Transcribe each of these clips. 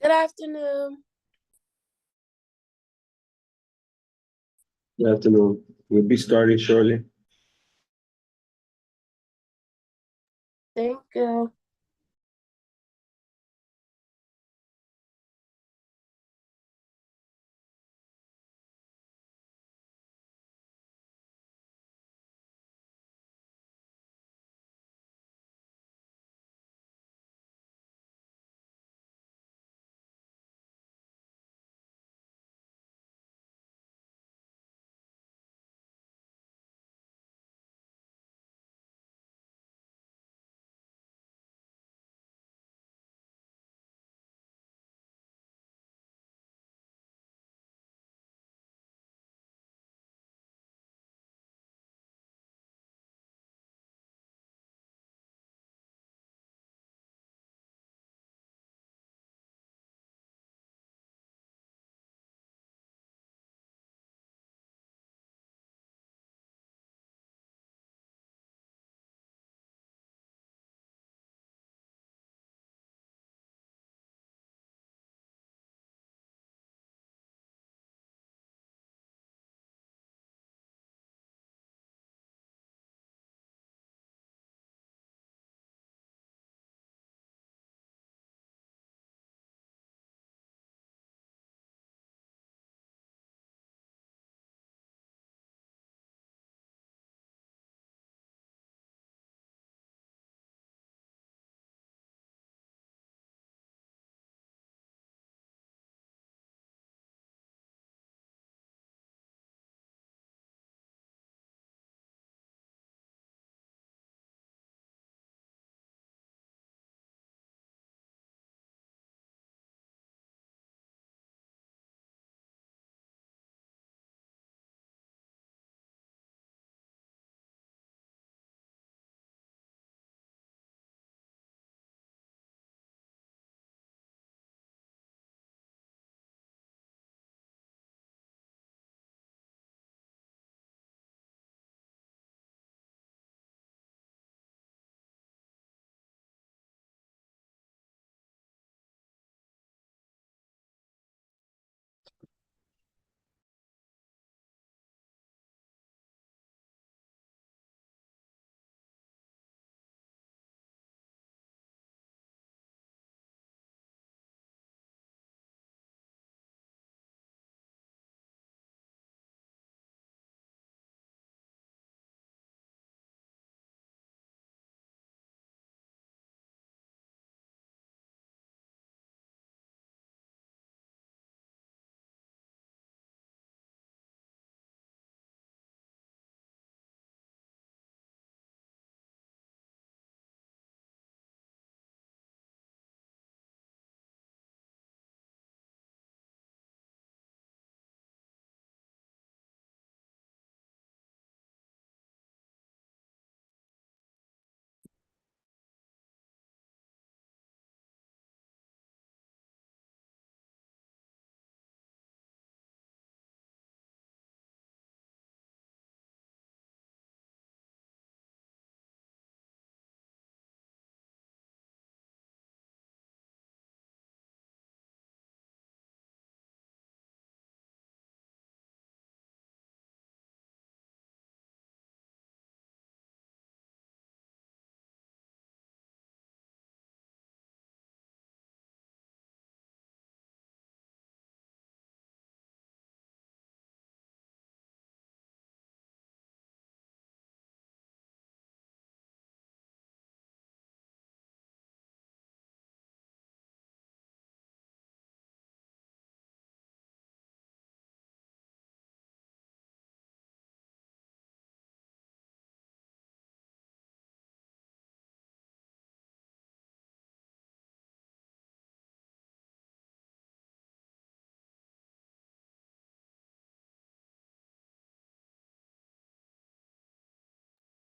Good afternoon. Good afternoon. We'll be starting shortly. Thank you.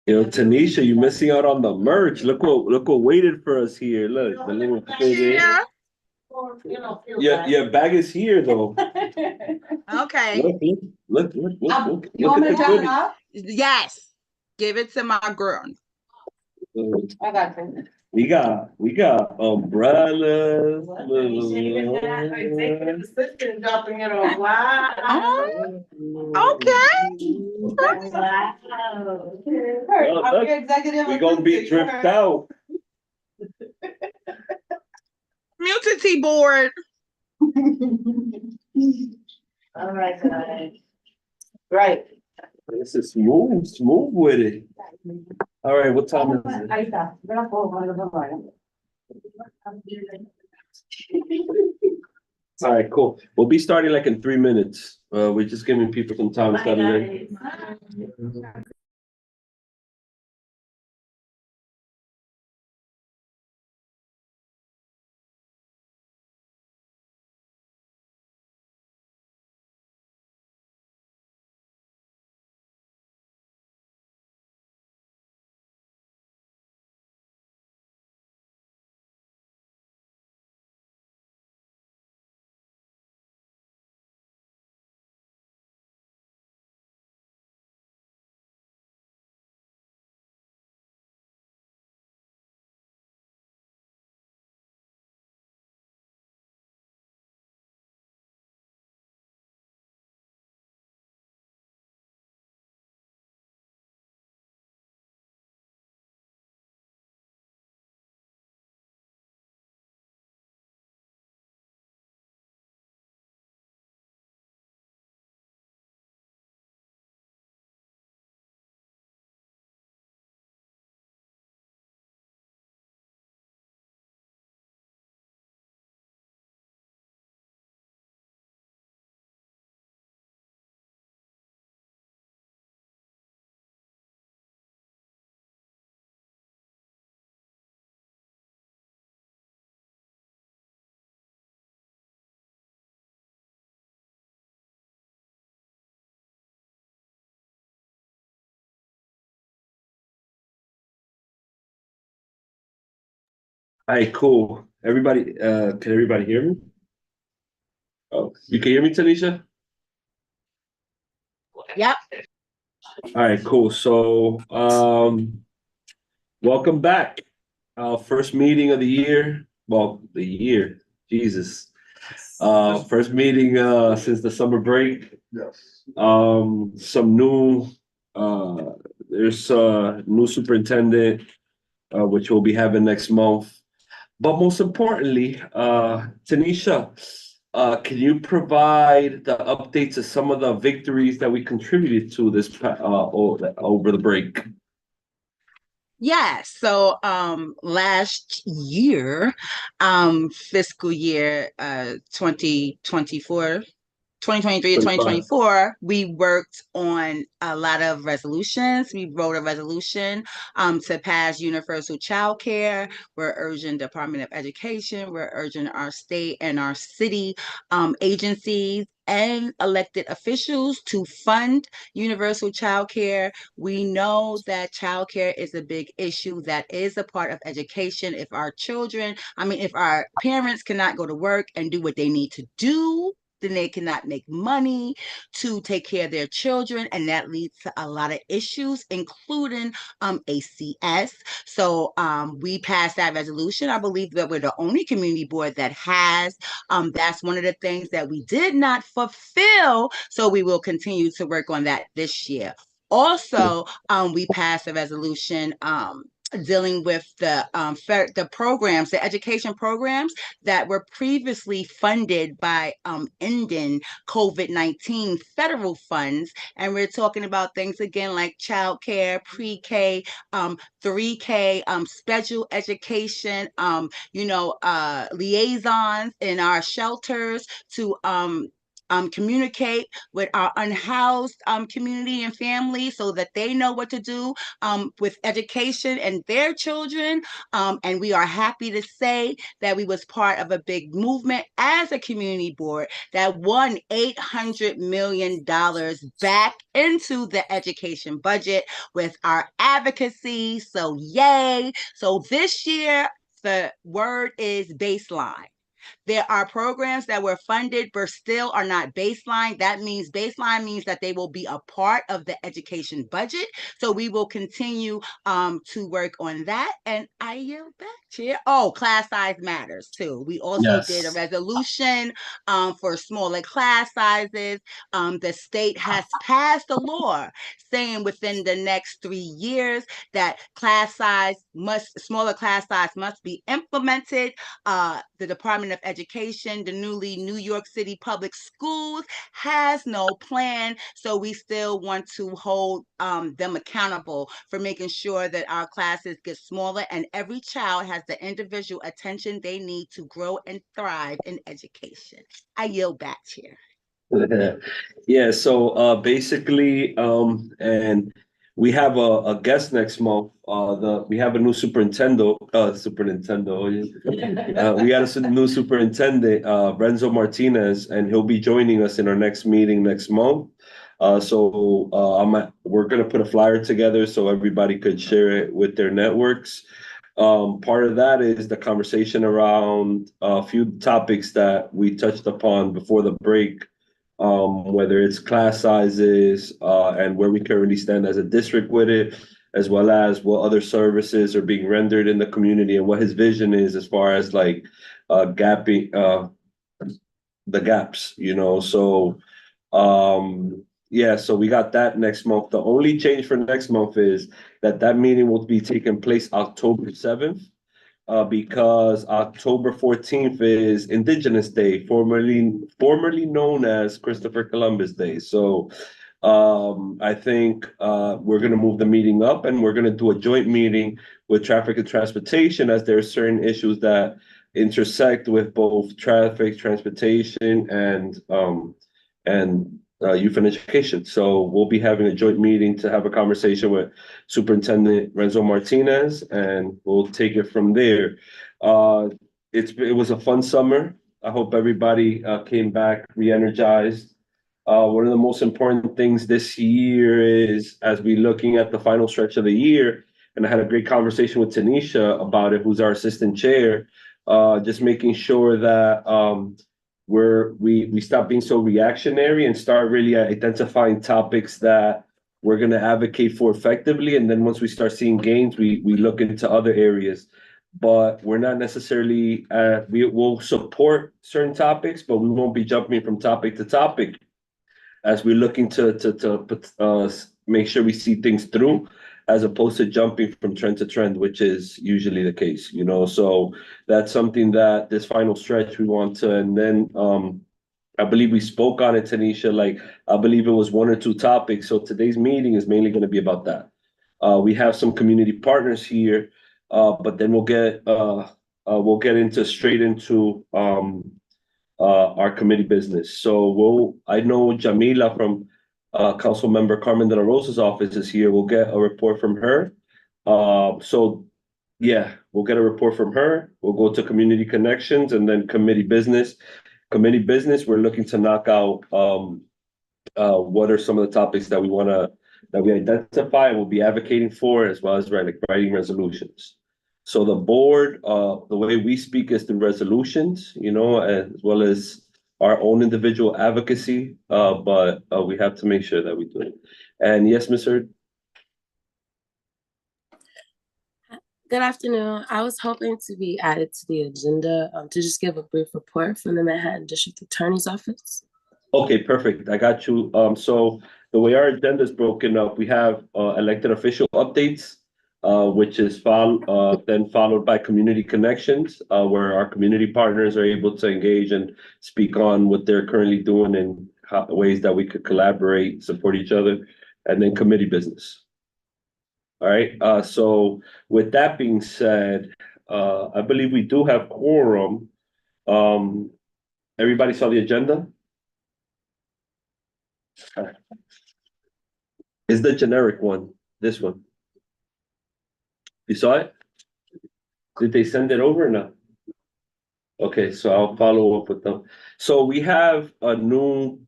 Yo, Tanisha, you're missing out on the merch. Look what waited for us here. Look, the little fitted. Yeah, your bag is here though. Okay. Look at the goodies. Yes. Give it to my girl. I got you. We got umbrellas. Executive assistant dropping it off. Wow. Okay. Wow. Oh, look, we gonna be dripped out. Community board. All right, guys. Right. This is smooth with it. All right, what time is it? Ahí está. Yo la puedo poner de nuevo. All right, cool. We'll be starting like in 3 minutes. We're just giving people some time to settle in. All right, cool. Everybody, can everybody hear me? Oh, you can hear me, Tanisha? Yep. All right, cool. So, welcome back. Our first meeting of the year. Well, the year, Jesus. First meeting since the summer break. Yes. Some new there's a new superintendent, which we'll be having next month. But most importantly, Tanisha, can you provide the updates of some of the victories that we contributed to over the break? Yes. So last year, fiscal year 2024, 2023 to 2024, we worked on a lot of resolutions. We wrote a resolution to pass universal child care. We're urging Department of Education, we're urging our state and our city agencies and elected officials to fund universal child care. We know that child care is a big issue that is a part of education. If our parents cannot go to work and do what they need to do, then they cannot make money to take care of their children, and that leads to a lot of issues, including ACS. So we passed that resolution. I believe that we're the only community board that has. That's one of the things that we did not fulfill, so we will continue to work on that this year. Also, we passed a resolution dealing with the programs, the education programs that were previously funded by ending COVID-19 federal funds. And we're talking about things again like childcare, pre-K, 3K, special education, liaisons in our shelters to communicate with our unhoused community and family so that they know what to do with education and their children. And we are happy to say that we was part of a big movement as a community board that won $800 million back into the education budget with our advocacy. So yay. So this year, the word is baseline. There are programs that were funded but still are not baseline. That means baseline means that they will be a part of the education budget. So we will continue to work on that. And I yield back, Chair. Oh, class size matters too. We also did a Yes. resolution for smaller class sizes. The state has passed a law saying within the next 3 years that smaller class size must be implemented. The Department of Education, the newly New York City Public Schools, has no plan. So we still want to hold them accountable for making sure that our classes get smaller and every child has the individual attention they need to grow and thrive in education. I yield back, Chair. Yeah, so basically, and we have a guest next month. We have a new superintendent. We got a new superintendent, Renzo Martinez, and he'll be joining us in our next meeting next month. We're gonna put a flyer together so everybody could share it with their networks. Part of that is the conversation around a few topics that we touched upon before the break. Whether it's class sizes, and where we currently stand as a district with it, as well as what other services are being rendered in the community and what his vision is as far as like, gapping, the gaps, so, yeah, so we got that next month. The only change for next month is that meeting will be taking place October 7th. Because October 14th is Indigenous Day, formerly known as Christopher Columbus Day. So I think we're going to move the meeting up and we're going to do a joint meeting with Traffic and Transportation, as there are certain issues that intersect with both traffic, transportation, and youth and education. So we'll be having a joint meeting to have a conversation with Superintendent Renzo Martinez, and we'll take it from there. It was a fun summer. I hope everybody came back re-energized. One of the most important things this year is, as we're looking at the final stretch of the year, and I had a great conversation with Tanisha about it, who's our assistant chair, just making sure that we stop being so reactionary and start really identifying topics that we're going to advocate for effectively. And then once we start seeing gains, we look into other areas. But we're not necessarily, we will support certain topics, but we won't be jumping from topic to topic as we're looking to make sure we see things through, as opposed to jumping from trend to trend, which is usually the case, so that's something that this final stretch we want to. And then I believe we spoke on it, Tanisha, like I believe it was 1 or 2 topics. So today's meeting is mainly going to be about that. We have some community partners here, but then we'll get straight into our committee business. So I know Jamila from Council Member Carmen de la Rosa's office is here. We'll get a report from her. So yeah, we'll get a report from her. We'll go to community connections and then committee business. Committee business, we're looking to knock out what are some of the topics that we identify and we'll be advocating for, as well as writing resolutions. So the board, the way we speak is through resolutions, as well as our own individual advocacy, but we have to make sure that we do it. And yes, Ms. Hurd? Good afternoon. I was hoping to be added to the agenda to just give a brief report from the Manhattan District Attorney's Office. Okay, perfect. I got you. So the way our agenda is broken up, we have elected official updates, which is then followed by community connections, where our community partners are able to engage and speak on what they're currently doing and ways that we could collaborate, support each other, and then committee business. All right. So with that being said, I believe we do have quorum. Everybody saw the agenda? Is the generic one, this one? You saw it? Did they send it over or not? Okay, so I'll follow up with them. So we have a new,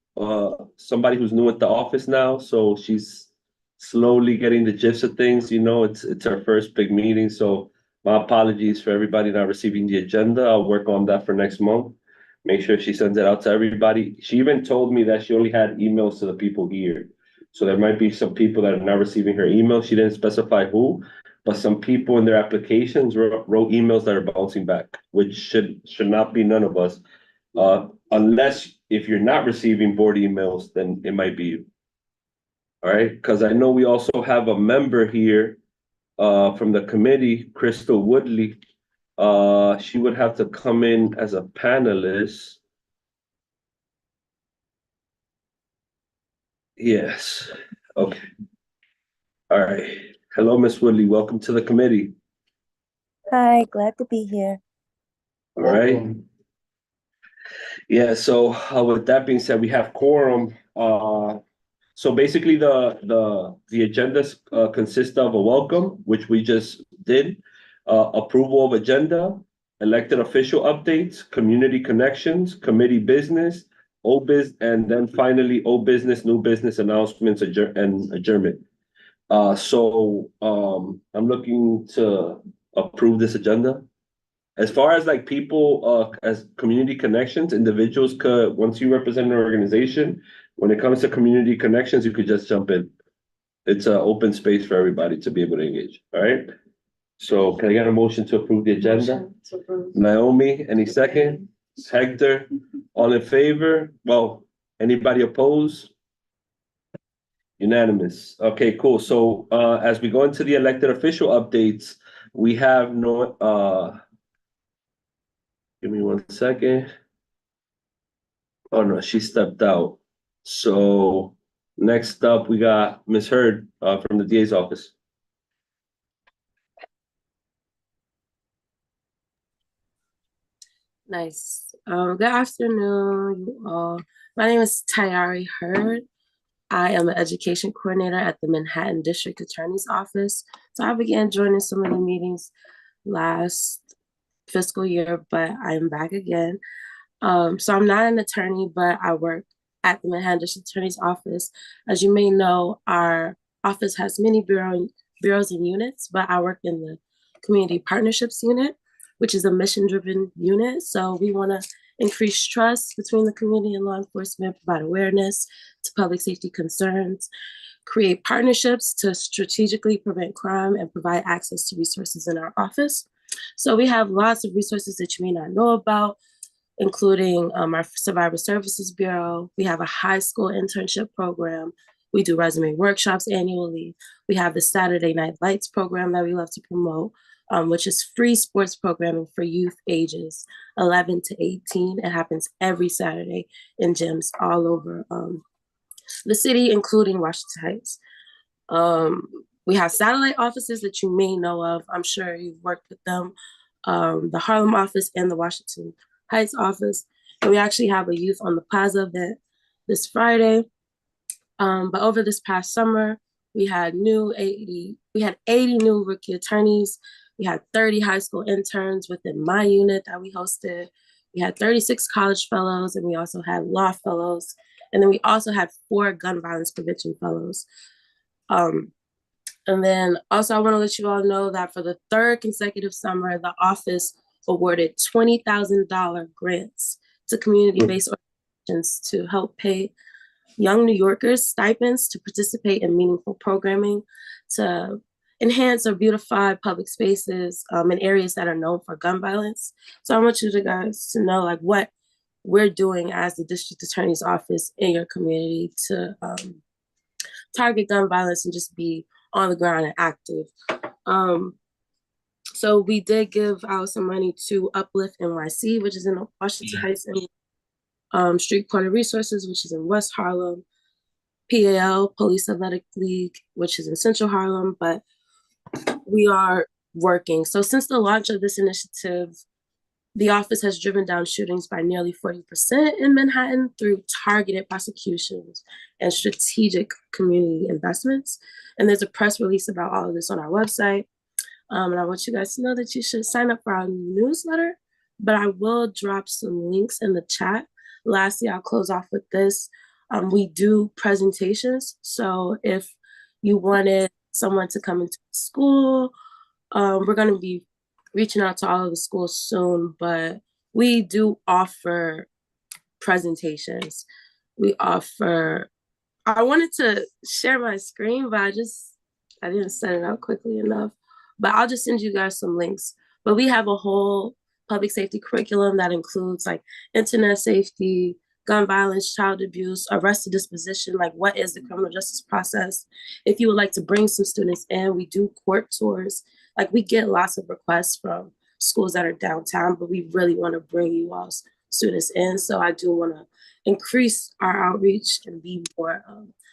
somebody who's new at the office now, so she's slowly getting the gist of things, it's her first big meeting, so My apologies for everybody not receiving the agenda. I'll work on that for next month. Make sure she sends it out to everybody. She even told me that she only had emails to the people here. So there might be some people that are not receiving her email. She didn't specify who, but some people in their applications wrote emails that are bouncing back, which should not be none of us. Unless if you're not receiving board emails, then it might be you. All right, because I know we also have a member here from the committee, Crystal Woodley. She would have to come in as a panelist. Yes, okay. All right. Hello, Miss Woodley. Welcome to the committee. Hi, glad to be here. All right. Yeah, so with that being said, we have quorum. So basically the agenda consists of a welcome, which we just did, approval of agenda, elected official updates, community connections, committee business, and then finally old business, new business announcements, and adjournment. I'm looking to approve this agenda. As far as like people, as community connections, individuals could, once you represent an organization, when it comes to community connections, you could just jump in. It's an open space for everybody to be able to engage, all right? So can I get a motion to approve the agenda? Motion to approve. Naomi, any second? Hector, all in favor? Well, anybody opposed? Unanimous. Okay, cool. So as we go into the elected official updates, we have give me 1 second. Oh no, she stepped out. So next up, we got Ms. Hurd from the DA's office. Nice. Good afternoon, you all. My name is Tayari Hurd. I am an education coordinator at the Manhattan District Attorney's Office. So I began joining so many meetings last fiscal year, but I'm back again. So I'm not an attorney, but I work at the Manhattan District Attorney's Office. As you may know, our office has many bureaus and units, but I work in the Community Partnerships Unit, which is a mission-driven unit. So we want to increase trust between the community and law enforcement, provide awareness to public safety concerns, create partnerships to strategically prevent crime, and provide access to resources in our office. So we have lots of resources that you may not know about, including our Survivor Services Bureau. We have a high school internship program. We do resume workshops annually. We have the Saturday Night Lights program that we love to promote, which is free sports programming for youth ages 11 to 18. It happens every Saturday in gyms all over the city, including Washington Heights. We have satellite offices that you may know of. I'm sure you've worked with them. The Harlem office and the Washington Heights office. And we actually have a Youth on the Plaza event this Friday. But over this past summer, we had 80 new rookie attorneys. We had 30 high school interns within my unit that we hosted. We had 36 college fellows, and we also had law fellows. And then we also had 4 gun violence prevention fellows. And then also I want to let you all know that for the 3rd consecutive summer, the office awarded $20,000 grants to community-based organizations to help pay young New Yorkers stipends to participate in meaningful programming, to enhance or beautify public spaces in areas that are known for gun violence. So I want you guys to know like what we're doing as the district attorney's office in your community to target gun violence and just be on the ground and active. So we did give out some money to Uplift NYC, which is in Washington Heights, and Street Corner Resources, which is in West Harlem, PAL, Police Athletic League, which is in Central Harlem, but we are working. So since the launch of this initiative, the office has driven down shootings by nearly 40% in Manhattan through targeted prosecutions and strategic community investments. And there's a press release about all of this on our website. And I want you guys to know that you should sign up for our newsletter, but I will drop some links in the chat. Lastly, I'll close off with this. We do presentations. So if you wanted someone to come into school, we're going to be reaching out to all of the schools soon, but we do offer presentations. I wanted to share my screen, but I didn't set it up quickly enough. But I'll just send you guys some links. But we have a whole public safety curriculum that includes like internet safety, gun violence, child abuse, arrested disposition, like what is the criminal justice process. If you would like to bring some students in, we do court tours. Like we get lots of requests from schools that are downtown, but we really want to bring you all students in. So I do want to increase our outreach and be more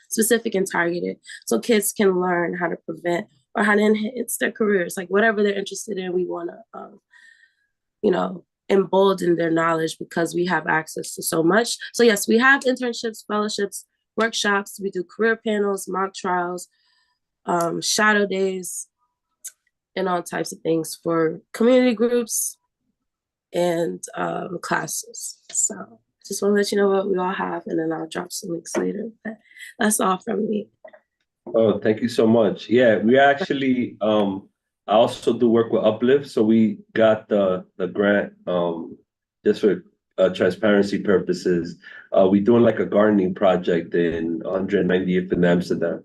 specific and targeted so kids can learn how to prevent or how to enhance their careers, like whatever they're interested in. We want to, embolden their knowledge because we have access to so much. So yes, we have internships, fellowships, workshops. We do career panels, mock trials, shadow days, and all types of things for community groups and classes. So just want to let you know what we all have, and then I'll drop some links later. But that's all from me. Oh, thank you so much. Yeah, we actually I also do work with Uplift, so we got the grant just for transparency purposes. We doing like a gardening project in 190th in Amsterdam.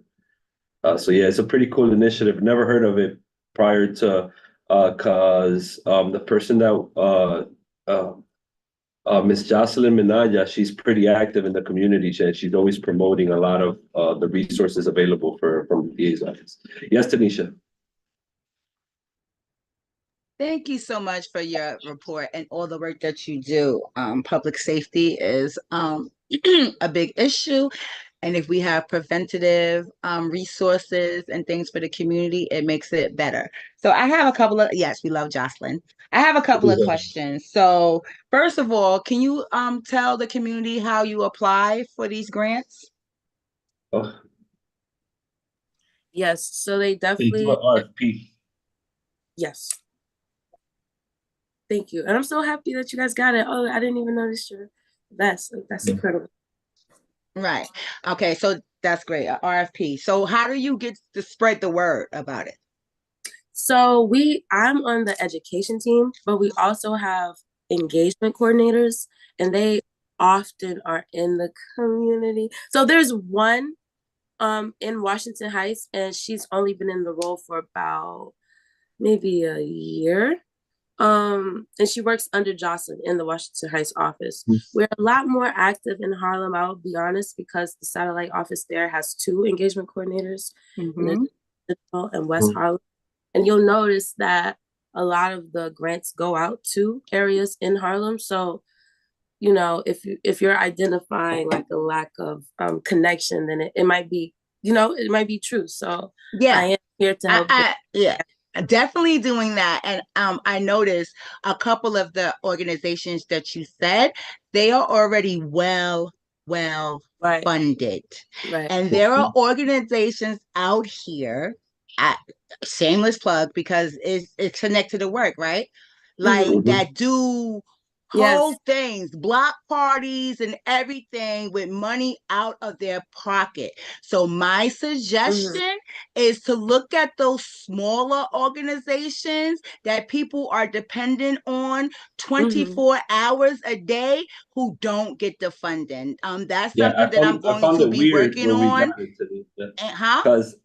So yeah, it's a pretty cool initiative. Never heard of it prior to cause the person that Miss Jocelyn Minaya, she's pretty active in the community. She's always promoting a lot of the resources available from the DA's office. Yes, Tanisha. Thank you so much for your report and all the work that you do. Public safety is a big issue. And if we have preventative resources and things for the community, it makes it better. So I have a couple of, yes, we love Jocelyn. I have a couple of questions. So first of all, can you tell the community how you apply for these grants? Oh, Yes, so they they definitely, do an RFP. yes. Thank you. And I'm so happy that you guys got it. Oh, I didn't even notice your vest. That's incredible. Right. Okay, so that's great. A RFP. So how do you get to spread the word about it? So I'm on the education team, but we also have engagement coordinators, and they often are in the community. So there's one in Washington Heights, and she's only been in the role for about maybe a year. And she works under Jocelyn in the Washington Heights office. We're a lot more active in Harlem, I'll be honest, because the satellite office there has 2 engagement coordinators in Digital and West Harlem. And you'll notice that a lot of the grants go out to areas in Harlem. So, if you're identifying like a lack of connection, then it might be, it might be true. So yeah, I am here to help. Yeah. Definitely doing that. And I noticed a couple of the organizations that you said, they are already well Right. funded. Right. And there are organizations out here, shameless plug because it's connected to work, right? Like that do whole things, block parties and everything with money out of their pocket. So my suggestion is to look at those smaller organizations that people are dependent on 24 hours a day who don't get the funding. That's something that I'm going to be working on. Because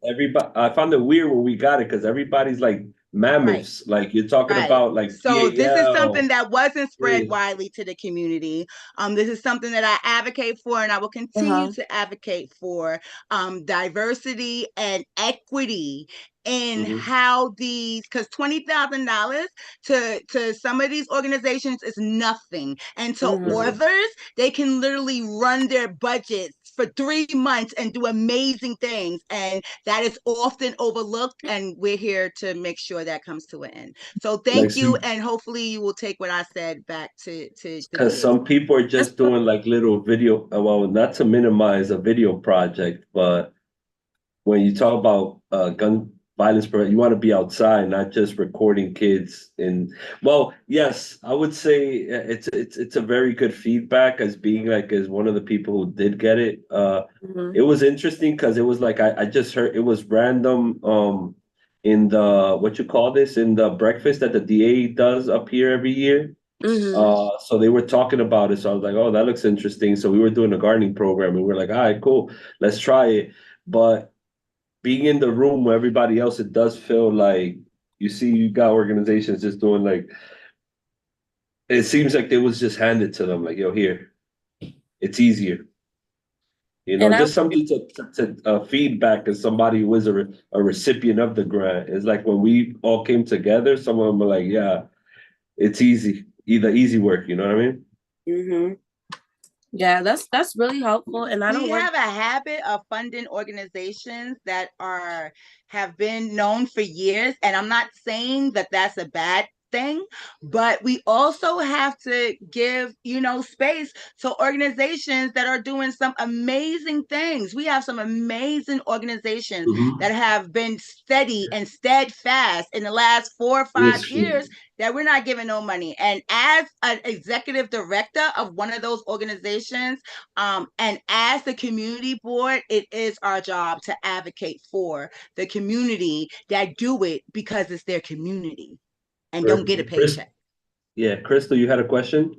I found it weird when we got it because everybody's like mammoths, like you're talking about, like so this is something that wasn't spread widely to the community. This is something that I advocate for, and I will continue to advocate for diversity and equity in how these, because $20,000 to some of these organizations is nothing, and to others they can literally run their budgets for 3 months and do amazing things, and that is often overlooked, and we're here to make sure that comes to an end. So thank you, and hopefully you will take what I said back to because some people are just doing like little video, well, not to minimize a video project, but when you talk about gun violence, you want to be outside, not just recording kids. And well, yes, I would say it's a very good feedback as being like as one of the people who did get it. It was interesting because it was like I just heard it was random in the, what you call this, in the breakfast that the DA does up here every year. So they were talking about it. So I was like, oh, that looks interesting. So we were doing a gardening program and we are like, all right, cool, let's try it. But being in the room where everybody else, it does feel like you see you got organizations just doing like, it seems like it was just handed to them, like, yo, here, it's easier. You know, And I just something to feedback as somebody who was a recipient of the grant. It's like when we all came together, some of them were like, yeah, it's easy, either easy work, you know what I mean? Mm-hmm. Yeah, that's really helpful. And I don't We work. have a habit of funding organizations that have been known for years, and I'm not saying that that's a bad thing, but we also have to give, space to organizations that are doing some amazing things. We have some amazing organizations that have been steady and steadfast in the last 4 or 5 years that we're not giving no money. And as an executive director of one of those organizations, and as the community board, it is our job to advocate for the community that do it because it's their community and don't get a paycheck. Yeah, Crystal, you had a question?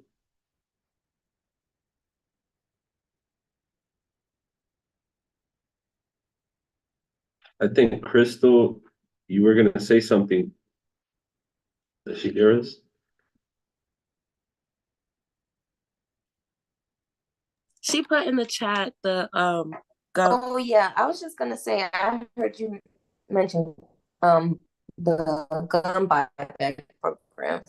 I think Crystal, you were gonna say something. Does she hear us? She put in the chat the Oh yeah, I was just gonna say I heard you mention the gun buyback programs.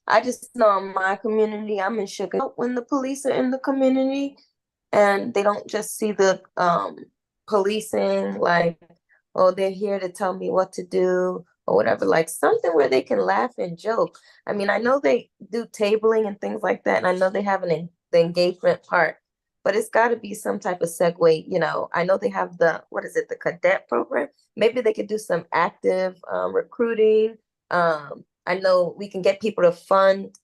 I just know in my community, I'm in sugar when the police are in the community and they don't just see the policing like, oh, they're here to tell me what to do or whatever, like something where they can laugh and joke. I mean, I know they do tabling and things like that, and I know they have the engagement part, but it's got to be some type of segue. I know they have the cadet program. Maybe they could do some active recruiting. I know we can get people to fund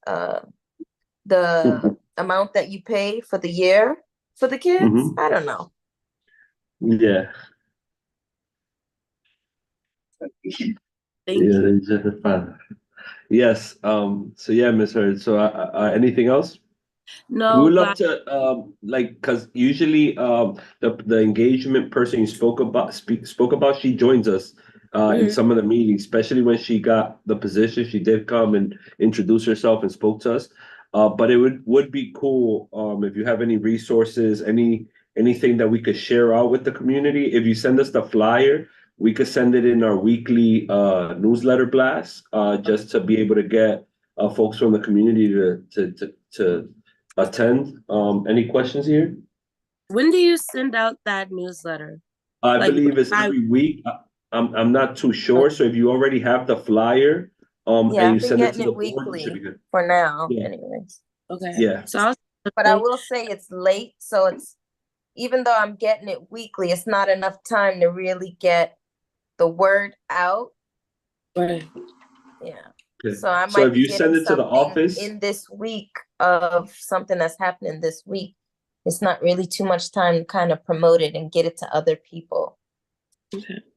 the amount that you pay for the year for the kids. I don't know. Yeah. Thank you. Yes. So yeah, Miss Heard. So anything else? No, We would love but to because usually the engagement person you spoke about, she joins us in some of the meetings, especially when she got the position. She did come and introduce herself and spoke to us. But it would be cool if you have any resources, anything that we could share out with the community. If you send us the flyer, we could send it in our weekly newsletter blast just to be able to get folks from the community to attend. Any questions here? when do you send out that newsletter? I Like, believe it's every week. I'm not too sure. So if you already have the flyer, Yeah, and you I've been send it to getting the it board, it should be weekly good. for now, Yeah. anyways. Okay. Yeah. So But I will say it's late, so it's even though I'm getting it weekly, it's not enough time to really get the word out. right. Yeah. Okay. So I So might if be you send getting it to the something office, in this week of something that's happening this week. It's not really too much time to kind of promote it and get it to other people.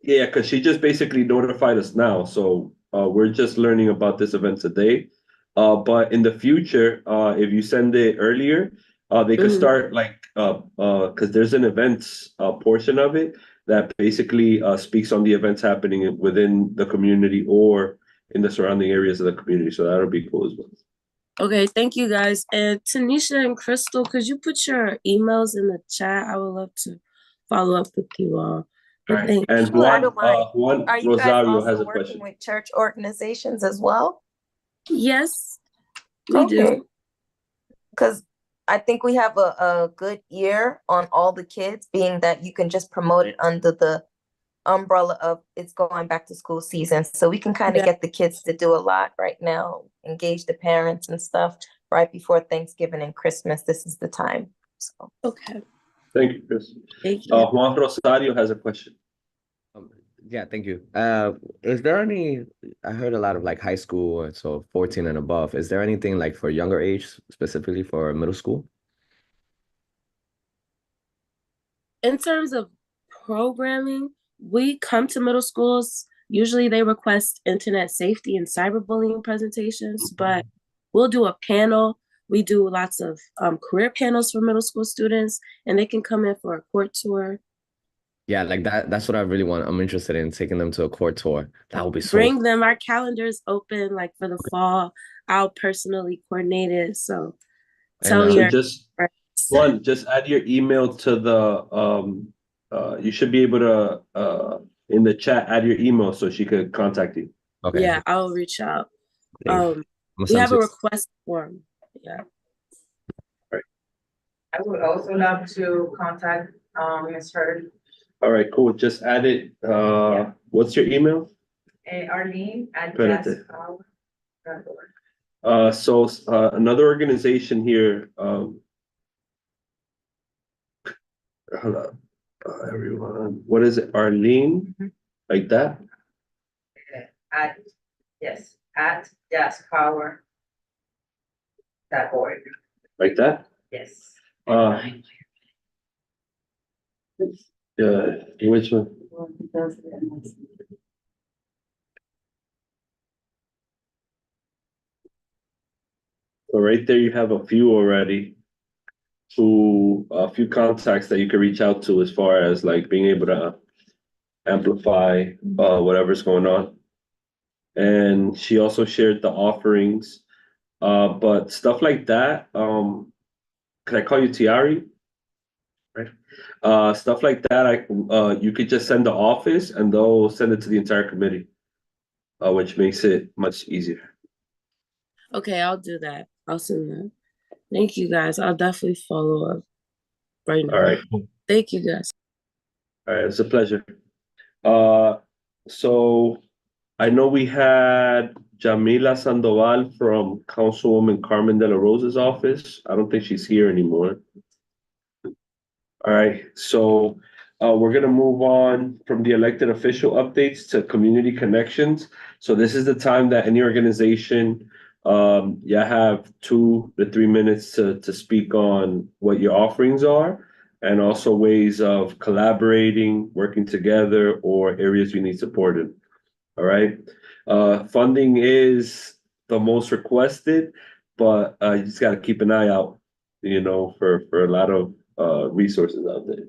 yeah, because she just basically notified us now. So we're just learning about this event today. But in the future, if you send it earlier, they could start like because there's an events portion of it that basically speaks on the events happening within the community or in the surrounding areas of the community. So that'll be cool as well. Okay, thank you guys. And Tanisha and Crystal, could you put your emails in the chat? I would love to follow up with you all. Right. And Sure, I don't mind. Juan Are you guys Rosario has also a working question. with church organizations as well? Yes, we do. Because I think we have a good year on all the kids, being that you can just promote it under the umbrella of it's going back to school season. So we can kind of get the kids to do a lot right now, engage the parents and stuff right before Thanksgiving and Christmas. This is the time. So Okay. Thank you, Chris. Thank you. Juan Rosario has a question. Yeah, thank you. Is there any, I heard a lot of like high school, and so 14 and above. Is there anything like for younger age, specifically for middle school? In terms of programming, we come to middle schools Usually they request internet safety and cyberbullying presentations, but we'll do a panel. We do lots of career panels for middle school students, and they can come in for a court tour. Yeah, like that's what I really want. I'm interested in taking them to a court tour. That would be so Bring them. Our calendar is open like for the fall. I'll personally coordinate it. So tell And, So your just friends. just add your email to the you should be able to in the chat add your email so she could contact you. okay. Yeah, I'll reach out. Thank you. We have a request form. Yeah. I would also love to contact, Ms. Hurd, All right, cool. Just add it. What's your email? Arlene at Espérate. gaspower.org. So another organization here, hold up, everyone, what is it? Arlene, like that? At, yes, at gaspower.org. Like that? Yes. Yeah, which one? So right there, you have a few already. A few contacts that you can reach out to as far as like being able to amplify whatever's going on. And she also shared the offerings. But stuff like that, can I call you Tiari? Right. Stuff like that, you could just send the office and they'll send it to the entire committee, which makes it much easier. Okay, I'll do that. I'll send that. Thank you guys. I'll definitely follow up right now. All right. Thank you guys. All right, it's a pleasure. So I know we had Jamila Sandoval from Councilwoman Carmen De La Rosa's office. I don't think she's here anymore. All right, so we're gonna move on from the elected official updates to community connections. So this is the time that any organization, you have 2 to 3 minutes to speak on what your offerings are and also ways of collaborating, working together, or areas you need support in. All right. Funding is the most requested, but you just got to keep an eye out, for a lot of resources out there.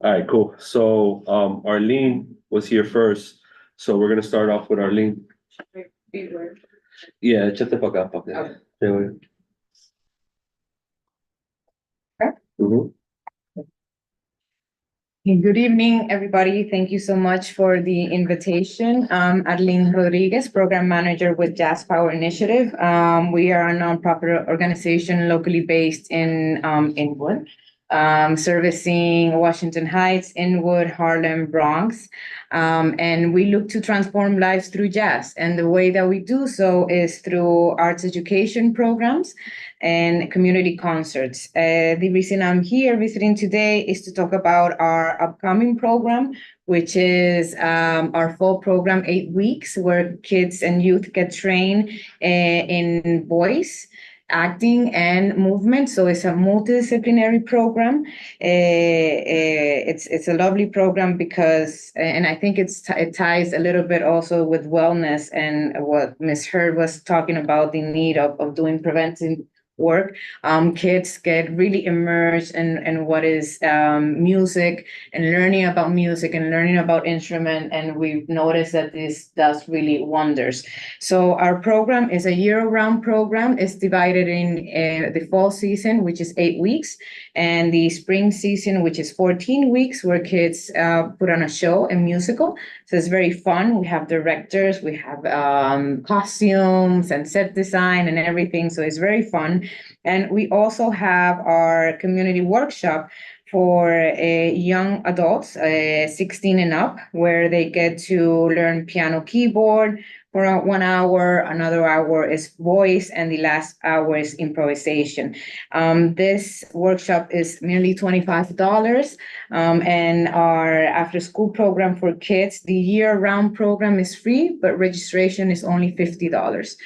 All right, cool. So Arlene was here first, so we're gonna start off with Arlene. Yeah, échate pa' acá, pa' acá. Yeah, güey. Mhm. Good evening, everybody. Thank you so much for the invitation. I'm Arlene Rodriguez, Program Manager with Jazz Power Initiative. We are a nonprofit organization locally based in Inwood, servicing Washington Heights, Inwood, Harlem, Bronx. And we look to transform lives through jazz. And the way that we do so is through arts education programs and community concerts. The reason I'm here visiting today is to talk about our upcoming program, which is our fall program, 8 weeks, where kids and youth get trained in voice, acting, and movement. So it's a multidisciplinary program. It's a lovely program because, and I think it ties a little bit also with wellness and what Ms. Hurd was talking about, the need of doing preventive work. Kids get really immersed in what is music and learning about music and learning about instrument. And we've noticed that this does really wonders. So our program is a year-round program. It's divided in the fall season, which is 8 weeks, and the spring season, which is 14 weeks, where kids put on a show, a musical. So it's very fun. We have directors, we have costumes and set design and everything. So it's very fun. And we also have our community workshop for young adults, 16 and up, where they get to learn piano, keyboard, for 1 hour, another hour is voice, and the last hour is improvisation. This workshop is merely $25. And our after-school program for kids, the year-round program is free, but registration is only $50.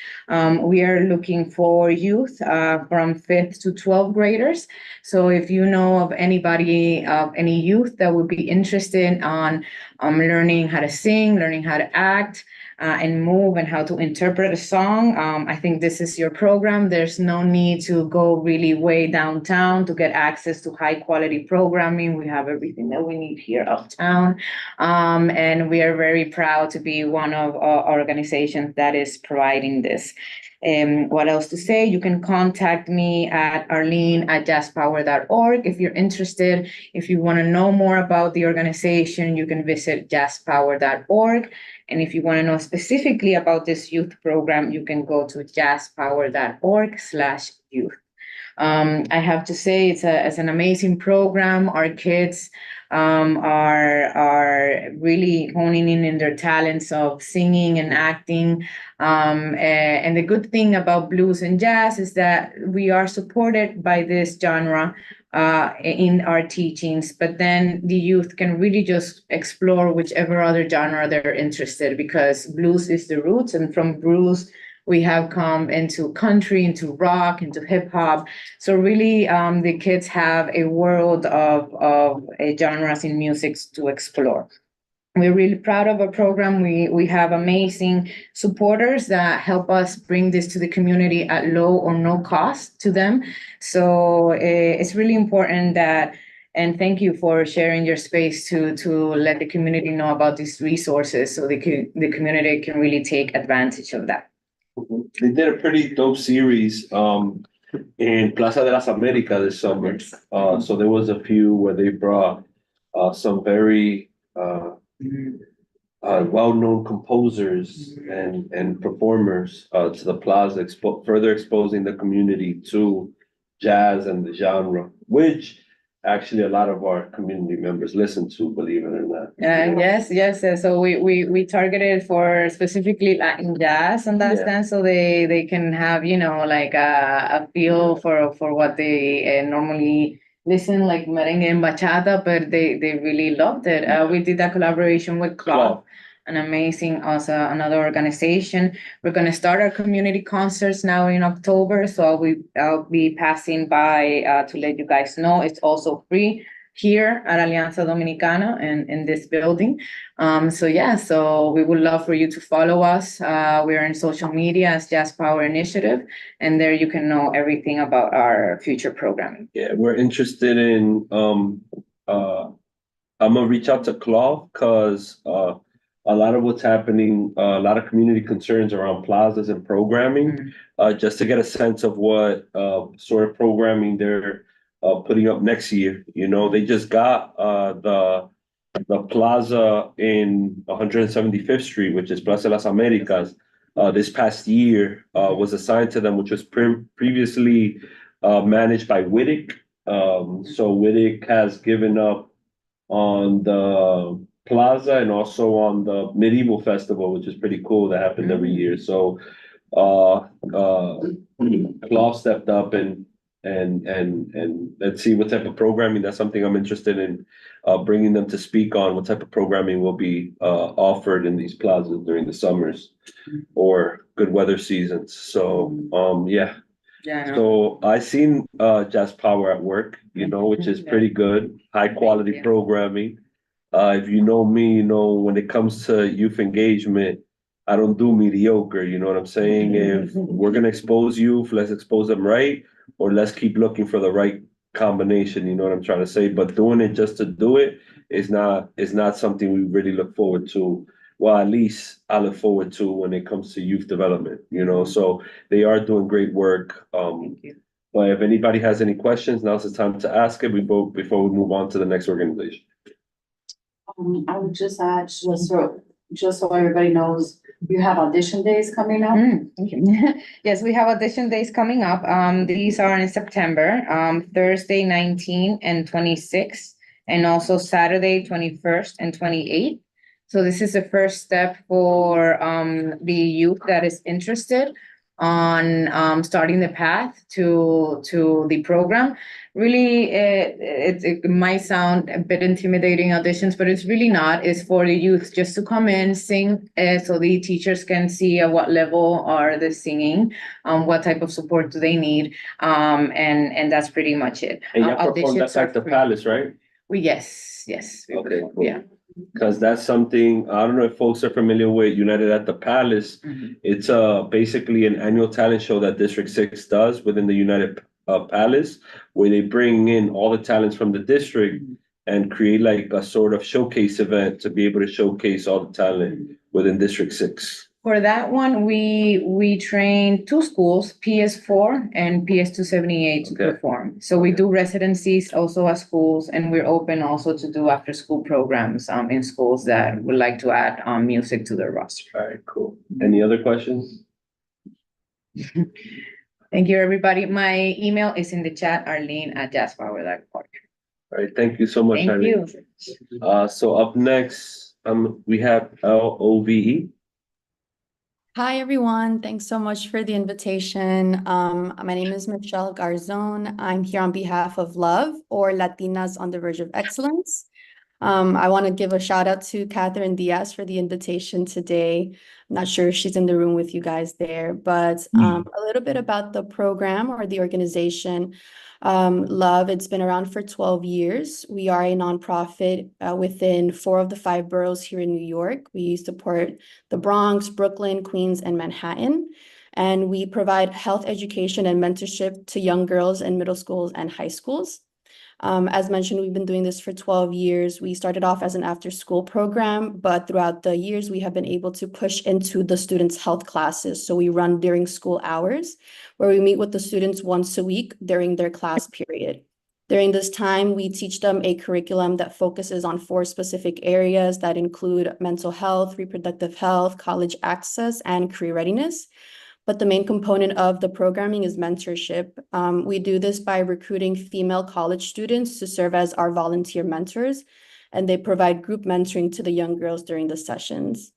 We are looking for youth from 5th to 12th graders. So if you know of anybody, any youth that would be interested on learning how to sing, learning how to act, and move, and how to interpret a song, I think this is your program. There's no need to go really way downtown to get access to high quality programming. We have everything that we need here uptown. And we are very proud to be one of our organizations that is providing this. What else to say? You can contact me at arlene@jazzpower.org if you're interested. If you want to know more about the organization, you can visit jazzpower.org. And if you want to know specifically about this youth program, you can go to jazzpower.org/youth. I have to say it's an amazing program. Our kids are really honing in their talents of singing and acting. And the good thing about blues and jazz is that we are supported by this genre in our teachings, but then the youth can really just explore whichever other genre they're interested, because blues is the roots, and from blues we have come into country, into rock, into hip hop. So really, the kids have a world of genres in music to explore. We're really proud of our program. We have amazing supporters that help us bring this to the community at low or no cost to them. So it's really important that, and thank you for sharing your space to let the community know about these resources, so the community can really take advantage of that. They did a pretty dope series in Plaza de las Americas this summer. So there was a few where they brought some very well-known composers and performers to the plaza, further exposing the community to jazz and the genre, which actually a lot of our community members listen to, believe it or not. Yes. So we targeted for specifically Latin jazz in that Yeah. sense, so they can have, like a feel for what they normally listen, like merengue and bachata, but they really loved it. We did a collaboration with Cloth, an amazing, also another organization. We're going to start our community concerts now in October, so I'll be passing by to let you guys know. It's also free here at Alianza Dominicana in this building. So we would love for you to follow us. We're in social media as Jazz Power Initiative, and there you can know everything about our future programming. Yeah, we're interested in, I'm gonna reach out to Claude, because a lot of what's happening, a lot of community concerns around plazas and programming, just to get a sense of what sort of programming they're putting up next year. They just got the plaza in 175th Street, which is Plaza Las Americas, this past year was assigned to them, which was previously managed by Wittig. So Wittig has given up on the plaza and also on the medieval festival, which is pretty cool, that happened every year. So Claude stepped up and let's see what type of programming. That's something I'm interested in bringing them to speak on, what type of programming will be offered in these plazas during the summers or good weather seasons. So yeah. So I seen Jazz Power at work, which is pretty good, high quality programming. If you know me, when it comes to youth engagement, I don't do mediocre, you know what I'm saying? If we're gonna expose youth, let's expose them right, or let's keep looking for the right combination, you know what I'm trying to say? But doing it just to do it is not something we really look forward to. Well, at least I look forward to when it comes to youth development, so they are doing great work. But if anybody has any questions, now's the time to ask it before we move on to the next organization. I would just add, just so everybody knows, you have audition days coming up. Yes, we have audition days coming up. These are in September, Thursday 19 and 26, and also Saturday 21st and 28th. So this is the first step for the youth that is interested on starting the path to the program. Really, it might sound a bit intimidating, auditions, but it's really not. It's for the youth just to come in, sing, so the teachers can see at what level are they singing, what type of support do they need, and that's pretty much it. And you performed Auditions that are at the free. Palace, right? Yes. we Okay, perform, cool. Yeah. Because that's something, I don't know if folks are familiar with United at the Palace. Mhm. It's basically an annual talent show that District 6 does within the United Palace, where they bring in all the talents from the district and create like a sort of showcase event to be able to showcase all the talent within District 6. For that one, we train two schools, PS4 and PS278 to Okay. perform. So we do residencies also at schools, and we're open also to do after-school programs in schools that would like to add music to their roster. All right, cool. Any other questions? Thank you, everybody. My email is in the chat, arlene@jazzpower.org. All right, thank you so much, Thank Irene. you. So up next, we have LOVE. Hi, everyone. Thanks so much for the invitation. My name is Michelle Garzon. I'm here on behalf of LOVE, or Latinas on the Verge of Excellence. I want to give a shout out to Catherine Diaz for the invitation today. I'm not sure if she's in the room with you guys there, but a little bit about the program or the organization. LOVE, it's been around for 12 years. We are a nonprofit within 4 of the 5 boroughs here in New York. We support the Bronx, Brooklyn, Queens, and Manhattan. And we provide health education and mentorship to young girls in middle schools and high schools. As mentioned, we've been doing this for 12 years. We started off as an after-school program, but throughout the years, we have been able to push into the students' health classes. So we run during school hours, where we meet with the students once a week during their class period. During this time, we teach them a curriculum that focuses on 4 specific areas that include mental health, reproductive health, college access, and career readiness. But the main component of the programming is mentorship. We do this by recruiting female college students to serve as our volunteer mentors, and they provide group mentoring to the young girls during the sessions.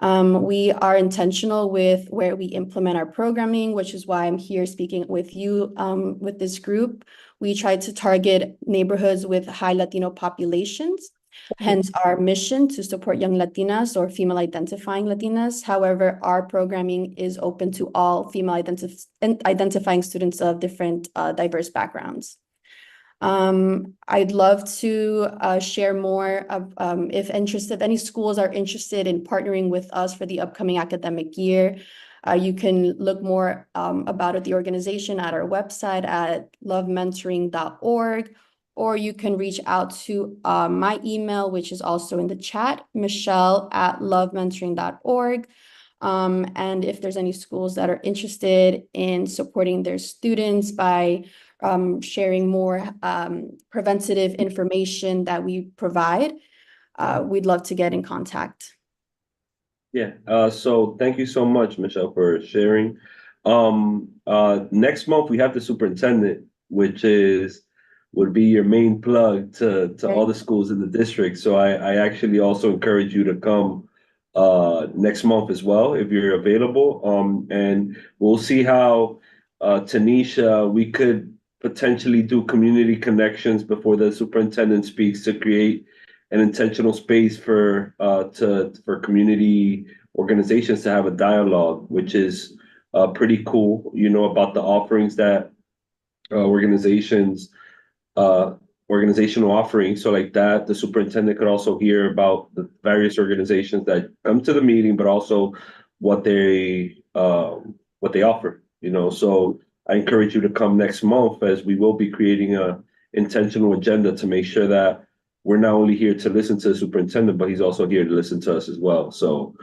We are intentional with where we implement our programming, which is why I'm here speaking with you with this group. We try to target neighborhoods with high Latino populations. Hence our mission to support young Latinas or female identifying Latinas. However, our programming is open to all female identifying students of different diverse backgrounds. I'd love to share more of, if any schools are interested in partnering with us for the upcoming academic year. You can look more about the organization at our website at lovementoring.org. Or you can reach out to my email, which is also in the chat, michelle@lovementoring.org. And if there's any schools that are interested in supporting their students by sharing more preventative information that we provide, we'd love to get in contact. Yeah, so thank you so much, Michelle, for sharing. Next month, we have the superintendent, which would be your main plug to all the schools in the district. So I actually also encourage you to come next month as well, if you're available. And we'll see how Tanisha, we could potentially do community connections before the superintendent speaks to create an intentional space for community organizations to have a dialogue, which is pretty cool, about the offerings that organizational offerings. So like that, the superintendent could also hear about the various organizations that come to the meeting, but also what they offer, So I encourage you to come next month, as we will be creating a intentional agenda to make sure that we're not only here to listen to the superintendent, but he's also here to listen to us as well. So,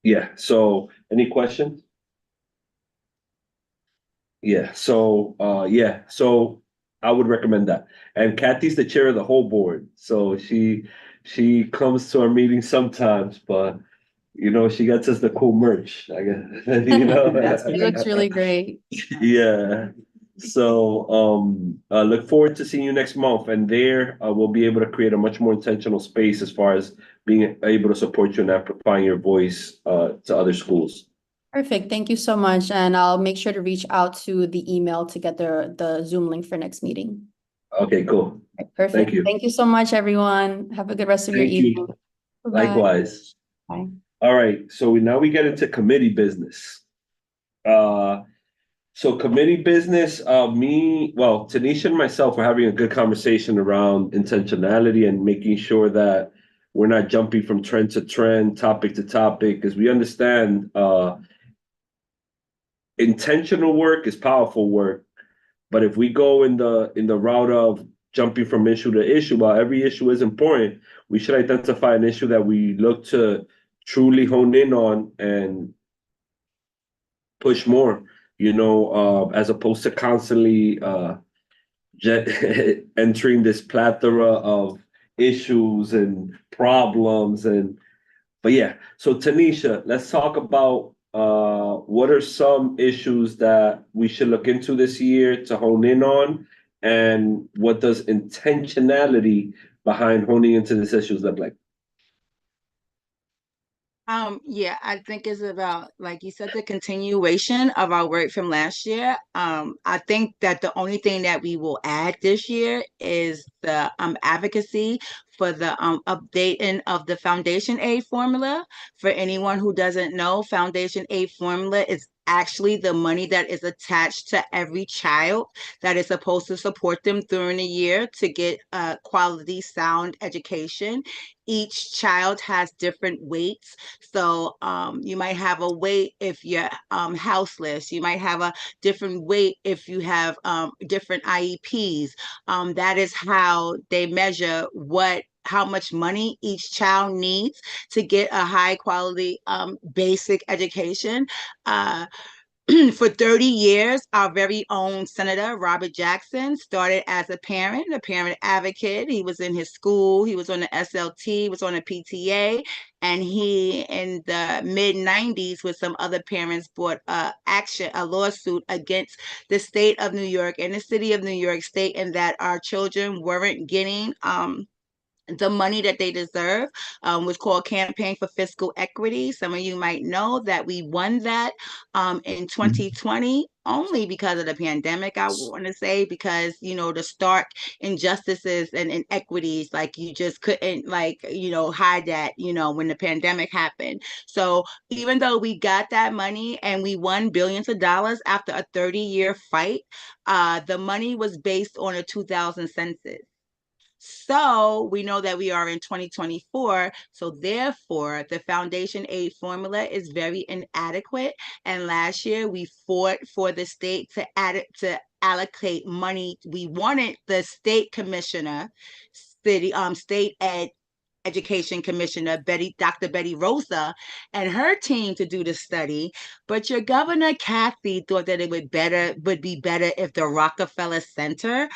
yeah. So any questions? Yeah. So, So I would recommend that. And Kathy's the chair of the whole board. So she comes to our meetings sometimes, but she gets us the cool merch, I guess. It looks really great. Yeah. So look forward to seeing you next month, and there we'll be able to create a much more intentional space as far as being able to support you and amplifying your voice to other schools. Perfect. Thank you so much. And I'll make sure to reach out to the email to get the Zoom link for next meeting. Okay, cool. Perfect. Thank you. Thank you so much, everyone. Have a good rest of your Thank you. evening. Bye-bye. Likewise. Bye. All right, so now we get into committee business. So committee business, Tanisha and myself are having a good conversation around intentionality and making sure that we're not jumping from trend to trend, topic to topic, because we understand intentional work is powerful work. But if we go in the route of jumping from issue to issue, while every issue is important, we should identify an issue that we look to truly hone in on and push more, as opposed to constantly entering this plethora of issues and problems. But yeah, so Tanisha, let's talk about what are some issues that we should look into this year to hone in on, and what does intentionality behind honing into these issues look like? Yeah, I think it's about, like you said, the continuation of our work from last year. I think that the only thing that we will add this year is the advocacy for the updating of the foundation aid formula. For anyone who doesn't know, foundation aid formula is actually the money that is attached to every child that is supposed to support them during the year to get a quality, sound education. Each child has different weights. So you might have a weight if you're houseless. You might have a different weight if you have different IEPs. That is how they measure how much money each child needs to get a high quality basic education. For 30 years, our very own Senator Robert Jackson started as a parent advocate. He was in his school, he was on the SLT, he was on the PTA, and he, in the mid-90s, with some other parents, brought a lawsuit against the state of New York and the city of New York State, and that our children weren't getting the money that they deserve. Was called Campaign for Fiscal Equity. Some of you might know that we won that in 2020 only because of the pandemic. I want to say, because the stark injustices and inequities, like you just couldn't hide that when the pandemic happened. So even though we got that money and we won billions of dollars after a 30-year fight, the money was based on a 2000 census. So we know that we are in 2024. So therefore, the foundation aid formula is very inadequate. And last year we fought for the state to allocate money. We wanted the state commissioner, state education commissioner Dr. Betty Rosa and her team to do the study, but your governor Kathy thought that it would be better if the Rockefeller Center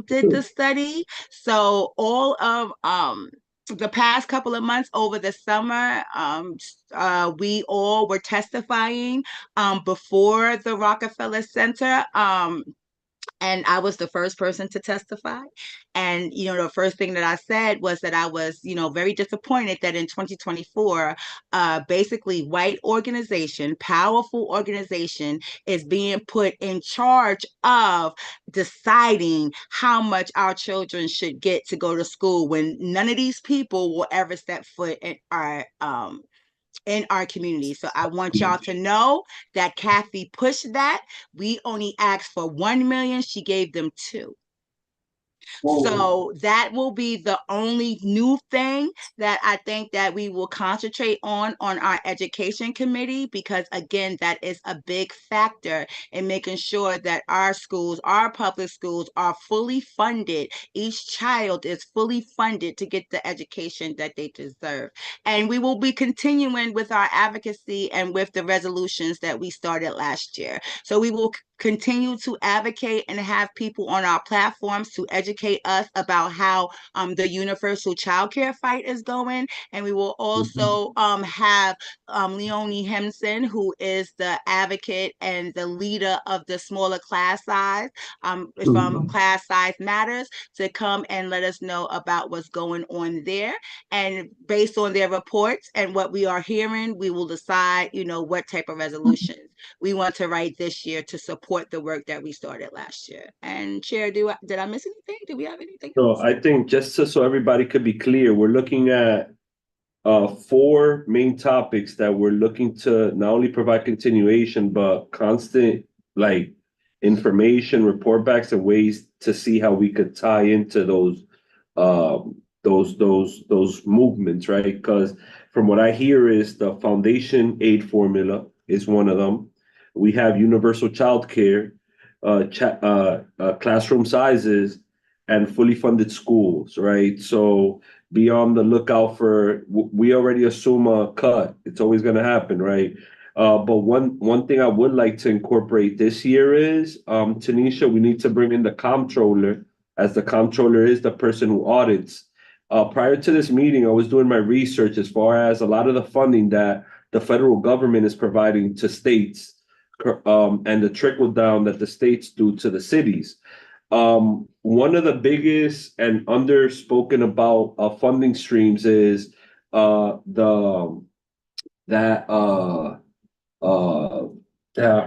did the study. So all of the past couple of months over the summer, we all were testifying before the Rockefeller Center. And I was the first person to testify. And, the first thing that I said was that I was, very disappointed that in 2024, basically white organization, powerful organization is being put in charge of deciding how much our children should get to go to school, when none of these people will ever step foot in our community. So I want y'all to know that Kathy pushed that. We only asked for 1 million. She gave them 2. So that will be the only new thing that I think that we will concentrate on our education committee, because again, that is a big factor in making sure that our schools, our public schools, are fully funded. Each child is fully funded to get the education that they deserve. And we will be continuing with our advocacy and with the resolutions that we started last year. So we will continue to advocate and have people on our platforms to educate us about how the universal childcare fight is going. And we will also have Leonie Hemson, who is the advocate and the leader of the smaller class size from Class Size Matters, to come and let us know about what's going on there. And based on their reports and what we are hearing, we will decide, what type of resolutions we want to write this year to support the work that we started last year. And Chair, did I miss anything? Do we have anything So else? I think just so everybody could be clear, we're looking at 4 main topics that we're looking to not only provide continuation, but constant information, report backs, and ways to see how we could tie into those movements, right? Because from what I hear is the foundation aid formula is one of them. We have universal childcare, classroom sizes, and fully funded schools, right? So be on the lookout for, we already assume a cut. It's always going to happen, right? But one thing I would like to incorporate this year is, Tanisha, we need to bring in the comptroller, as the comptroller is the person who audits. Prior to this meeting, I was doing my research as far as a lot of the funding that the federal government is providing to states, and the trickle down that the states do to the cities. One of the biggest and underspoken about funding streams is I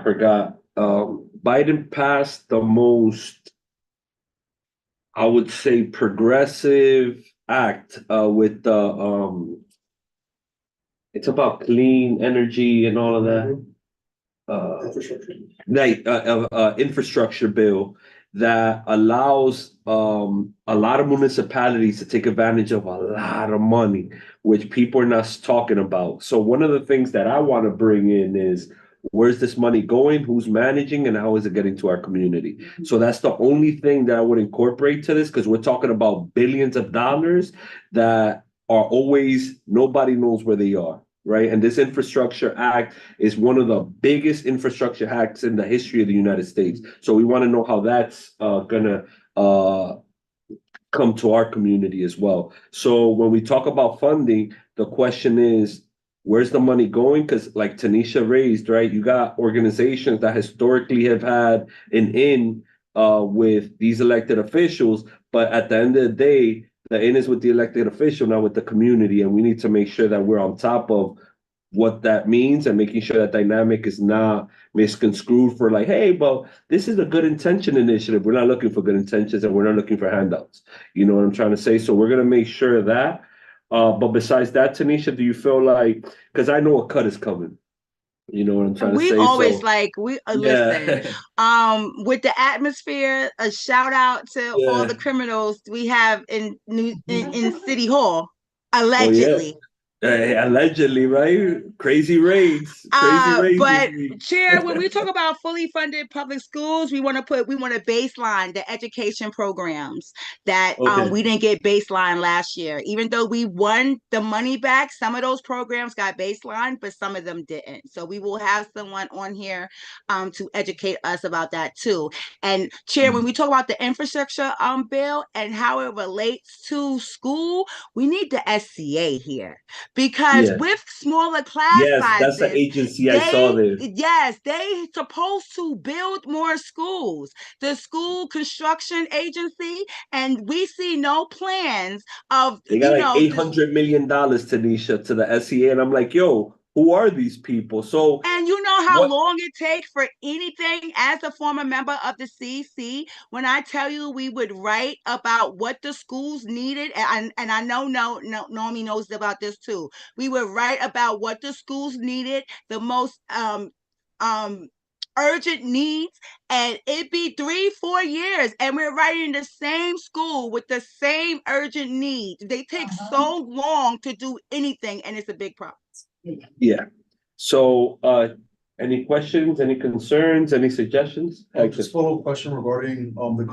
forgot. Biden passed the most, I would say, progressive act with the it's about clean energy and all of that. Infrastructure bill that allows a lot of municipalities to take advantage of a lot of money, which people are not talking about. So one of the things that I want to bring in is, where's this money going, who's managing, and how is it getting to our community? So that's the only thing that I would incorporate to this, because we're talking about billions of dollars that are always, nobody knows where they are. Right. And this Infrastructure Act is one of the biggest infrastructure acts in the history of the United States. So we want to know how that's going to come to our community as well. So when we talk about funding, the question is, where's the money going? Because like Tanisha raised, right, you got organizations that historically have had an in with these elected officials. But at the end of the day, the in is with the elected official, not with the community. And we need to make sure that we're on top of what that means and making sure that dynamic is not misconstrued for like, hey, but this is a good intention initiative. We're not looking for good intentions and we're not looking for handouts. You know what I'm trying to say? So we're going to make sure of that. But besides that, Tanisha, do you feel like, because I know a cut is coming. You know what I'm trying to say? We always Yeah. listen. With the atmosphere, a shout out to all the criminals we have in City Hall, allegedly. Allegedly, right? Crazy raids. But Chair, when we talk about fully funded public schools, we want to baseline the education programs that we didn't get baseline last year. Even though we won the money back, some of those programs got baseline, but some of them didn't. So we will have someone on here to educate us about that too. And Chair, when we talk about the infrastructure bill and how it relates to school, we need the SCA here. Because with smaller class sizes, that's the agency I saw there. Yes, they supposed to build more schools. The school construction agency, and we see no plans of. They got like $800 million, Tanisha, to the SCA, and I'm like, yo, who are these people? So, and you know how long it takes for anything. As a former member of the CC, when I tell you we would write about what the schools needed, and I know Naomi knows about this too. We would write about what the schools needed, the most urgent needs, and it'd be 3-4 years, and we're writing the same school with the same urgent needs. They take so long to do anything, and it's a big problem. Yeah. So, any questions, any concerns, any suggestions? Just a follow-up question regarding the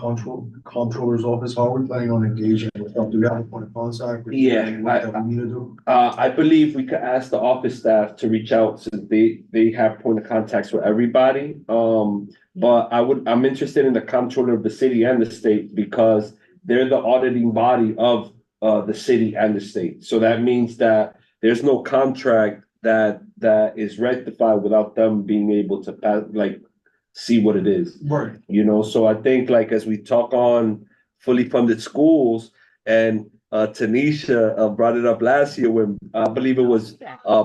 comptroller's office. How are we planning on engaging with them Do we have a point of contact? Or Yeah, what that we need to do? I believe we could ask the office staff to reach out since they have point of contacts with everybody. But I'm interested in the comptroller of the city and the state because they're the auditing body of the city and the state. So that means that there's no contract that is rectified without them being able to pass, like, see what it is. Right. You know, so I think like as we talk on fully funded schools, and Tanisha brought it up last year when I believe it was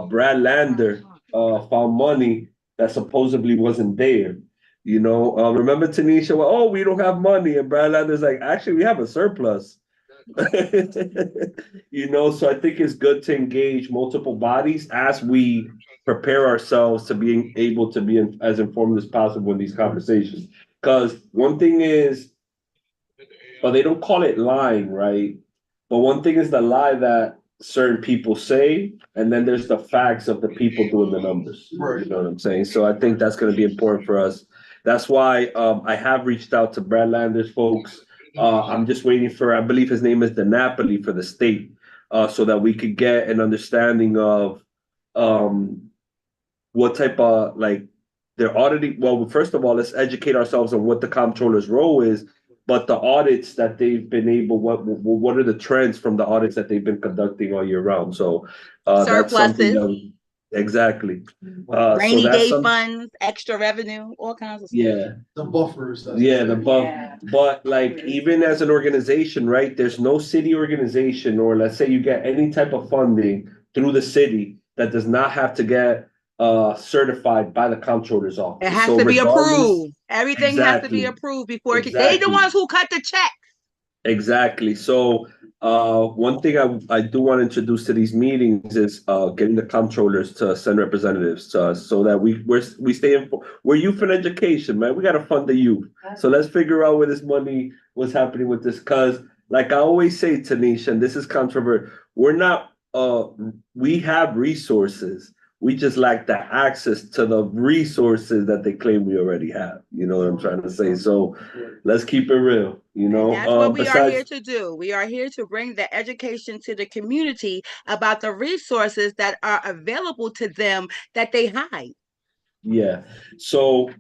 Brad Lander found money that supposedly wasn't there. You know, remember Tanisha? Well, oh, we don't have money, and Brad Lander's like, actually, we have a surplus. You know, so I think it's good to engage multiple bodies as we prepare ourselves to being able to be as informed as possible in these conversations. Because one thing is, well, they don't call it lying, right? But one thing is the lie that certain people say, and then there's the facts of the people doing the numbers. Right. You know what I'm saying? So I think that's going to be important for us. That's why I have reached out to Brad Lander's folks. I'm just waiting for, I believe his name is DiNapoli for the state, so that we could get an understanding of what type of, like, they're auditing. Well, first of all, let's educate ourselves on what the comptroller's role is, but the audits that they've been able, what are the trends from the audits that they've been conducting all year round? So that's something Surpluses. Exactly. Rainy that's day funds, extra revenue, all kinds of stuff. Yeah. The buffers. Yeah, but like even as an organization, right? There's no city organization, or let's say you get any type of funding through the city that does not have to get certified by the comptroller's office. It has So to be regardless- approved. Everything has to be Exactly. approved before it can, they the Exactly. ones who cut the check. Exactly. So one thing I do want to introduce to these meetings is getting the comptrollers to send representatives to us so that we stay in. We're youth and education, man. We got to fund the youth. So let's figure out where this money was happening with this. Because like I always say, Tanisha, and this is controversial, we're not we have resources. We just lack the access to the resources that they claim we already have. You know what I'm trying to say? So let's keep it real, you know. That's what we are besides- here to do. We are here to bring the education to the community about the resources that are available to them that they hide. Yeah. So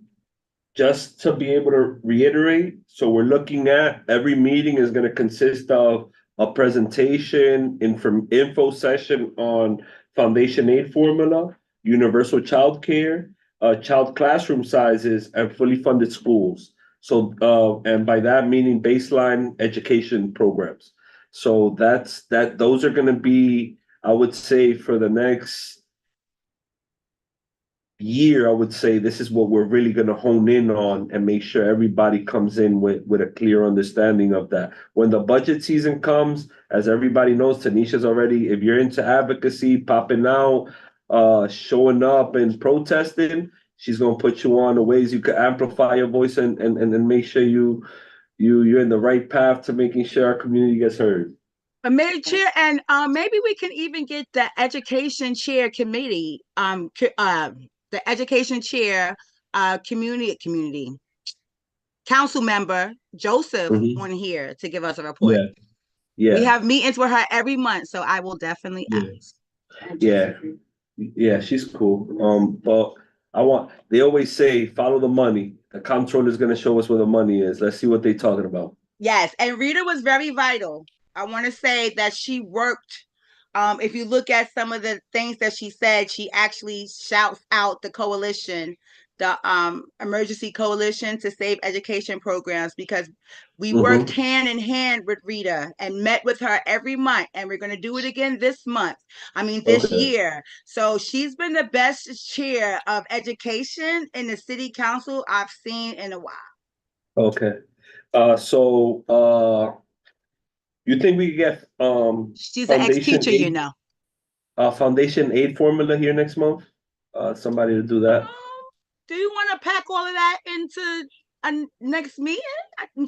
just to be able to reiterate, so we're looking at every meeting is going to consist of a presentation, info session on foundation aid formula, universal child care, child classroom sizes, and fully funded schools. So, and by that meaning baseline education programs. So those are going to be, I would say, for the next year, I would say this is what we're really going to hone in on and make sure everybody comes in with a clear understanding of that. When the budget season comes, as everybody knows, Tanisha's already, if you're into advocacy, popping out, showing up and protesting, she's going to put you on the ways you can amplify your voice and make sure you're in the right path to making sure our community gets heard. Mayor Chair, and maybe we can even get the education chair committee, the education chair, community council member Joseph on here to give us a report. Yeah. We have meetings with her every month, so I will definitely ask. Yeah, she's cool. But they always say follow the money. The comptroller is going to show us where the money is. Let's see what they're talking about. Yes, and Rita was very vital. I want to say that she worked. If you look at some of the things that she said, she actually shouts out the coalition, the emergency coalition to save education programs, because we worked hand in hand with Rita and met with her every month, and we're going to do it again this month. I mean, this year. So she's been the best chair of education in the city council I've seen in a while. Okay. You think we could get she's an ex-teacher, you know. Foundation aid formula here next month? Somebody to do that. Do you want to pack all of that into a next meeting?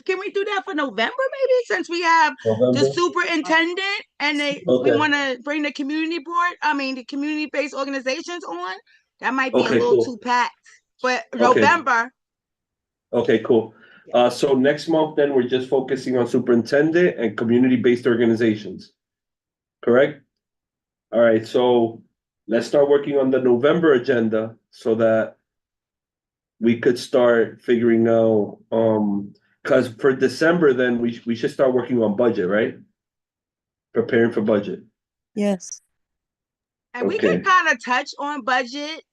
Can we do that for November, maybe, since we have the superintendent and we want to bring the community board, the community-based organizations on? That might be a little too packed. But November. Okay, cool. So next month, then we're just focusing on superintendent and community-based organizations. Correct? All right, so let's start working on the November agenda so that we could start figuring out, because for December, then we should start working on budget, right? Preparing for budget. Yes. And we Okay. can kind of touch on budget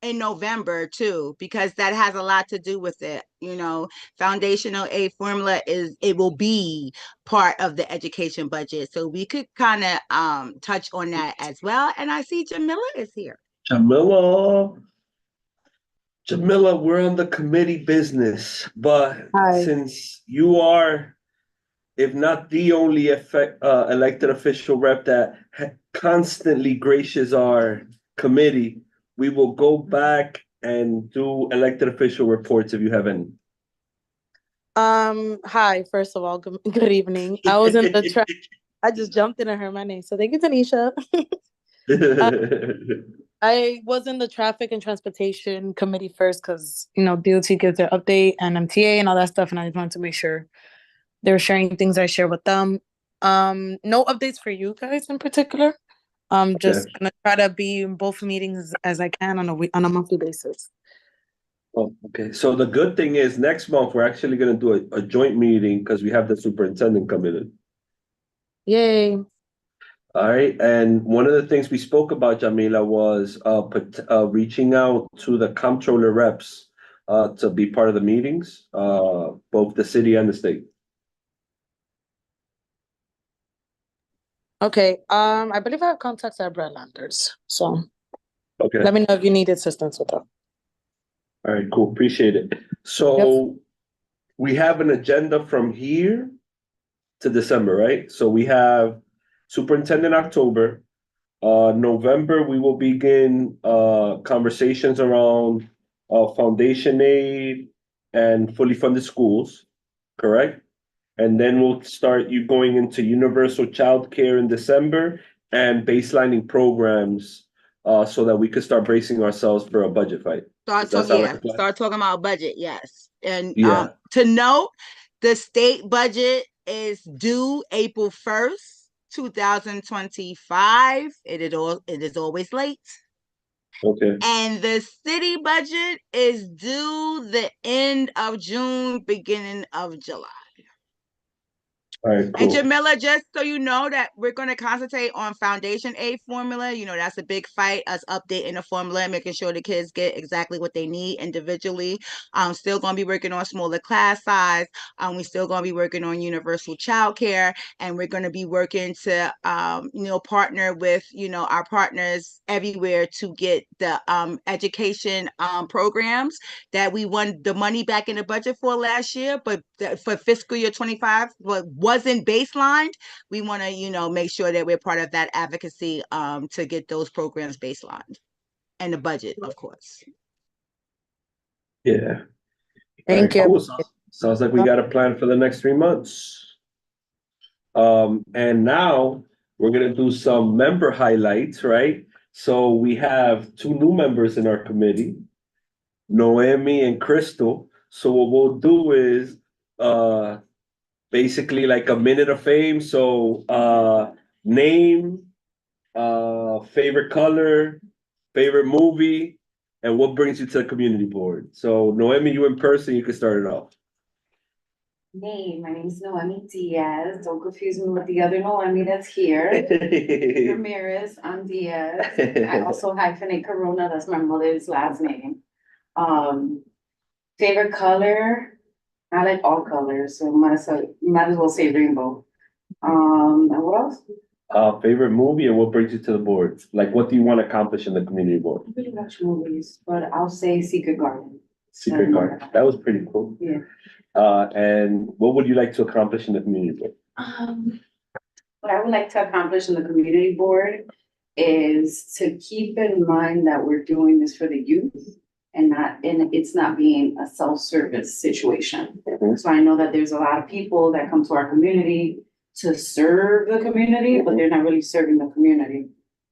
in November too, because that has a lot to do with it. You know, foundational aid formula it will be part of the education budget. So we could kind of touch on that as well. And I see Jamila is here. Jamila, we're on the committee business, but Hi. since you are, if not the only elected official rep that constantly graces our committee, we will go back and do elected official reports if you have any. Hi, first of all, good evening. I was in the I just jumped in and heard my name. So thank you, Tanisha. I was in the traffic and transportation committee first because, you know, DOT gives their update and MTA and all that stuff. And I just wanted to make sure they were sharing things I share with them. No updates for you guys in particular. I'm just gonna try to be in both meetings as I can on a monthly basis. Oh, okay. So the good thing is next month, we're actually gonna do a joint meeting because we have the superintendent coming in. Yay. All right, and one of the things we spoke about, Jamila, was reaching out to the comptroller reps to be part of the meetings, both the city and the state. Okay. I believe I have contacts at Brandlanders. So Okay. let me know if you need assistance with that. All right, cool. Appreciate it. So we have an agenda from here to December, right? So we have superintendent October. November, we will begin conversations around foundation aid and fully funded schools, correct? And then we'll start you going into universal childcare in December and baselining programs so that we could start bracing ourselves for a budget fight. Start talking about budget, yes. And to note, the state budget is due April 1st, 2025. It is always late. Okay. And the city budget is due the end of June, beginning of July. All right, cool. And Jamila, just so you know that we're going to concentrate on foundation aid formula. You know, that's a big fight, us updating the formula and making sure the kids get exactly what they need individually. I'm still going to be working on smaller class size. We're still going to be working on universal childcare, and we're going to be working to, partner with, our partners everywhere to get the education programs that we won the money back in the budget for last year, but for fiscal year 25, but wasn't baselined. We want to, make sure that we're part of that advocacy to get those programs baselined and the budget, of course. Yeah. Thank you. Cool. Sounds like we got a plan for the next 3 months. And now we're going to do some member highlights, right? So we have 2 new members in our committee, Noemi and Crystal. So what we'll do is basically like a minute of fame. So name, favorite color, favorite movie, and what brings you to the community board. So Noemi, you in person, you can start it off. My name is Noemi Diaz. Don't confuse me with the other Noemi that's here. Ramirez, I'm Diaz. I also hyphenate Corona, that's my mother's last name. Favorite color, I like all colors, so might as well say rainbow. And what else? Favorite movie and what brings you to the board? Like, what do you want to accomplish in the community board? I really watch movies, but I'll say Secret Garden. Secret Garden. That was pretty cool. Yeah. And what would you like to accomplish in the community board? What I would like to accomplish in the community board is to keep in mind that we're doing this for the youth and it's not being a self-service situation. So I know that there's a lot of people that come to our community to serve the community, but they're not really serving the community.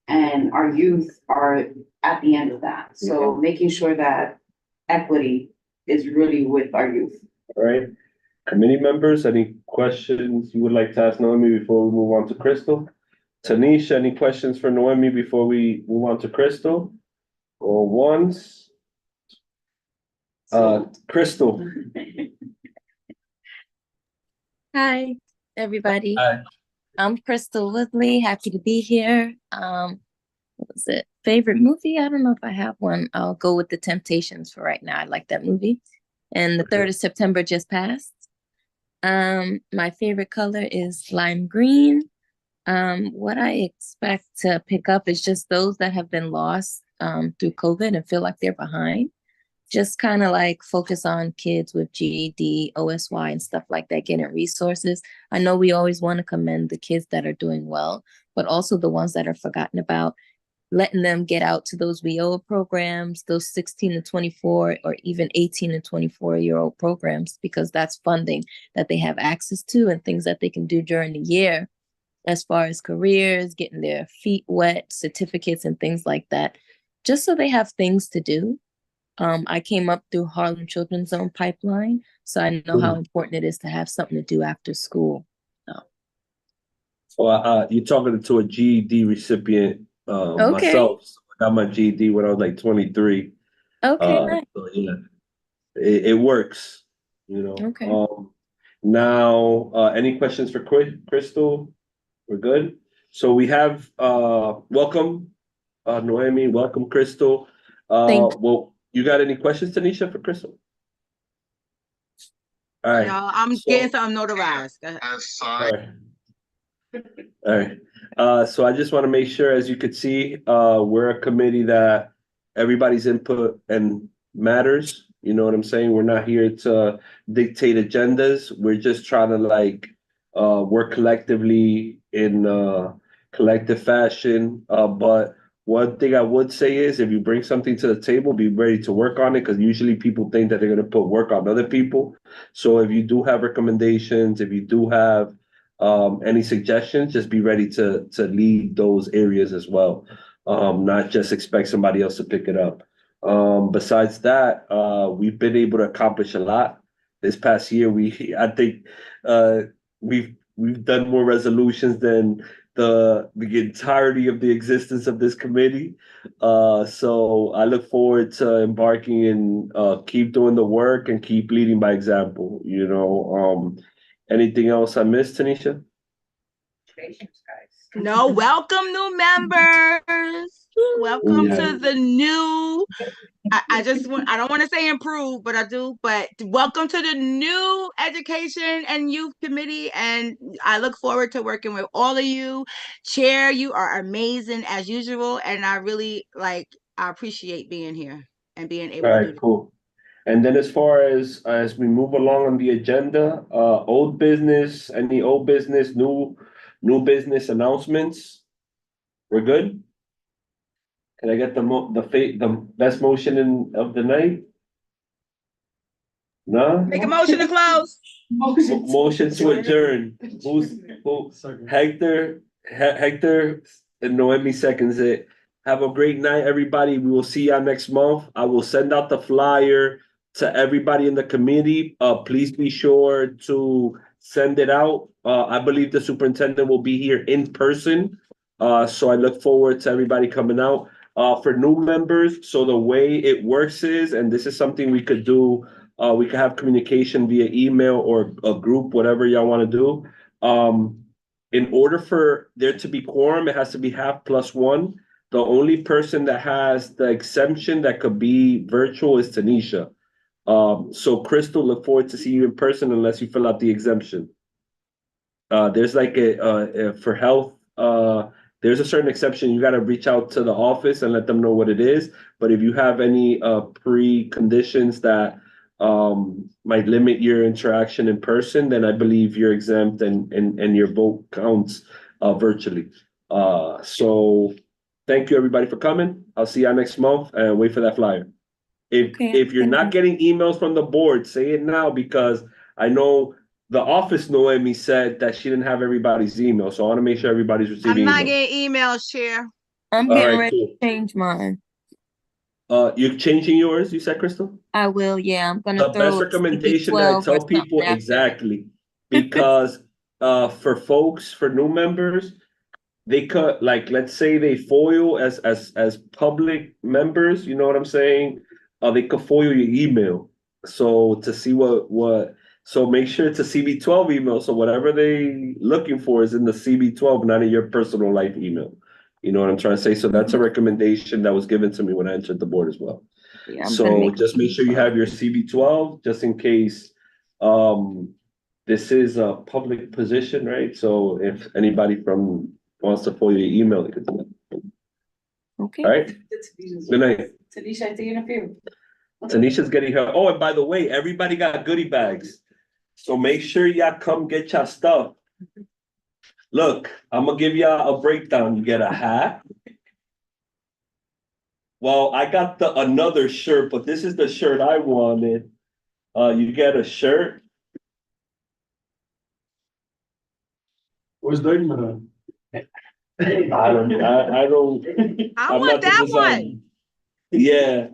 And our youth are at the end of that. So making sure that equity is really with our youth All right. Committee members, any questions you would like to ask Noemi before we move on to Crystal? Tanisha, any questions for Noemi before we move on to Crystal? Or once? Crystal. Hi, everybody. Hi. I'm Crystal Woodley. Happy to be here. What was it? Favorite movie? I don't know if I have one. I'll go with The Temptations for right now. I like that movie. And the 3rd of September just passed. My favorite color is lime green. What I expect to pick up is just those that have been lost through COVID and feel like they're behind. Just kind of like focus on kids with GED, OSY, and stuff like that, getting resources. I know we always want to commend the kids that are doing well, but also the ones that are forgotten about, letting them get out to those WIOA programs, those 16 to 24 or even 18 to 24-year-old programs, because that's funding that they have access to and things that they can do during the year as far as careers, getting their feet wet, certificates and things like that, just so they have things to do. I came up through Harlem Children's Zone pipeline, so I know how important it is to have something to do after school. Well, you're talking to a GED recipient, Okay. myself. So I got my GED when I was like 23. Okay, nice. So yeah, it works, you know. Okay. Now, any questions for Crystal? We're good. So we have welcome, Noemi. Welcome, Crystal. Thank you. Well, you got any questions, Tanisha, for Crystal? All right. Y'all, I'm getting something notarized. Go ahead. All right. So I just want to make sure, as you could see, we're a committee that everybody's input and matters. You know what I'm saying? We're not here to dictate agendas. We're just trying to work collectively in collective fashion. But one thing I would say is if you bring something to the table, be ready to work on it, because usually people think that they're going to put work on other people. So if you do have recommendations, if you do have any suggestions, just be ready to lead those areas as well. Not just expect somebody else to pick it up. Besides that, we've been able to accomplish a lot this past year. I think we've done more resolutions than the entirety of the existence of this committee. So I look forward to embarking and keep doing the work and keep leading by example. You know, anything else I missed, Tanisha? No, welcome new members. Welcome to the new. I don't want to say improve, but I do. But welcome to the new Education and Youth Committee, and I look forward to working with all of you. Chair, you are amazing as usual, and I really I appreciate being here and being able to do this. Cool. And then as far as we move along on the agenda, old business, any old business, new business announcements? We're good? Can I get the best motion of the night? No? Make a motion to close. Motion to adjourn. Hector and Noemi seconds it. Have a great night, everybody. We will see y'all next month. I will send out the flyer to everybody in the committee. Please be sure to send it out. I believe the superintendent will be here in person. So I look forward to everybody coming out. For new members, so the way it works is, and this is something we could do, we could have communication via email or a group, whatever y'all want to do. In order for there to be quorum, it has to be half plus one. The only person that has the exemption that could be virtual is Tanisha. So Crystal, look forward to see you in person unless you fill out the exemption. There's like for health, there's a certain exception. You got to reach out to the office and let them know what it is. But if you have any preconditions that might limit your interaction in person, then I believe you're exempt and your vote counts virtually. So thank you everybody for coming. I'll see y'all next month and wait for that flyer. If you're not getting emails from the board, say it now, because I know the office, Noemi, said that she didn't have everybody's email. So I want to make sure everybody's receiving I'm not emails. getting emails, Chair. I'm getting ready to change mine. You're changing yours, you said, Crystal? I will, yeah, I'm The gonna best throw a recommendation that I CB12 or tell something people after. exactly, because for folks, for new members, they could, like, let's say they FOIL as public members, you know what I'm saying? They could FOIL your email. So to see so make sure it's a CB12 email. So whatever they looking for is in the CB12, not in your personal life email. You know what I'm trying to say? So that's a recommendation that was given to me when I entered the board as well. Yeah, I'm gonna So make a just make sure you CB12. have your CB12 just in case. This is a public position, right? So if anybody wants to FOIL your email, they could do that. Okay. All right. Good night. Tanisha, I see you in a few. Tanisha's getting her. Oh, and by the way, everybody got goodie bags. So make sure y'all come get your stuff. Look, I'm gonna give y'all a breakdown. You get a hat. Well, I got another shirt, but this is the shirt I wanted. You get a shirt. Where's Dagmar? I don't. I I'm want not the that designer. Yeah.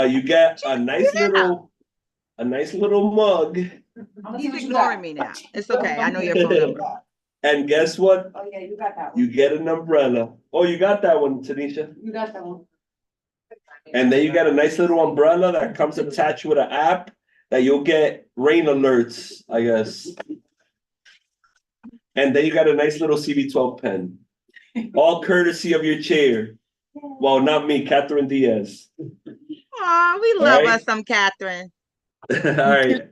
You get a nice little mug. He's ignoring me now. It's okay. I know your phone number. And guess what? Oh, yeah, you got that one. You get an umbrella. Oh, you got that one, Tanisha. You got that one. And then you got a nice little umbrella that comes attached with an app that you'll get rain alerts, I guess. And then you got a nice little CB12 pen. All courtesy of your chair. Well, not me, Catherine Diaz. Aw, we love us some Catherine. All right.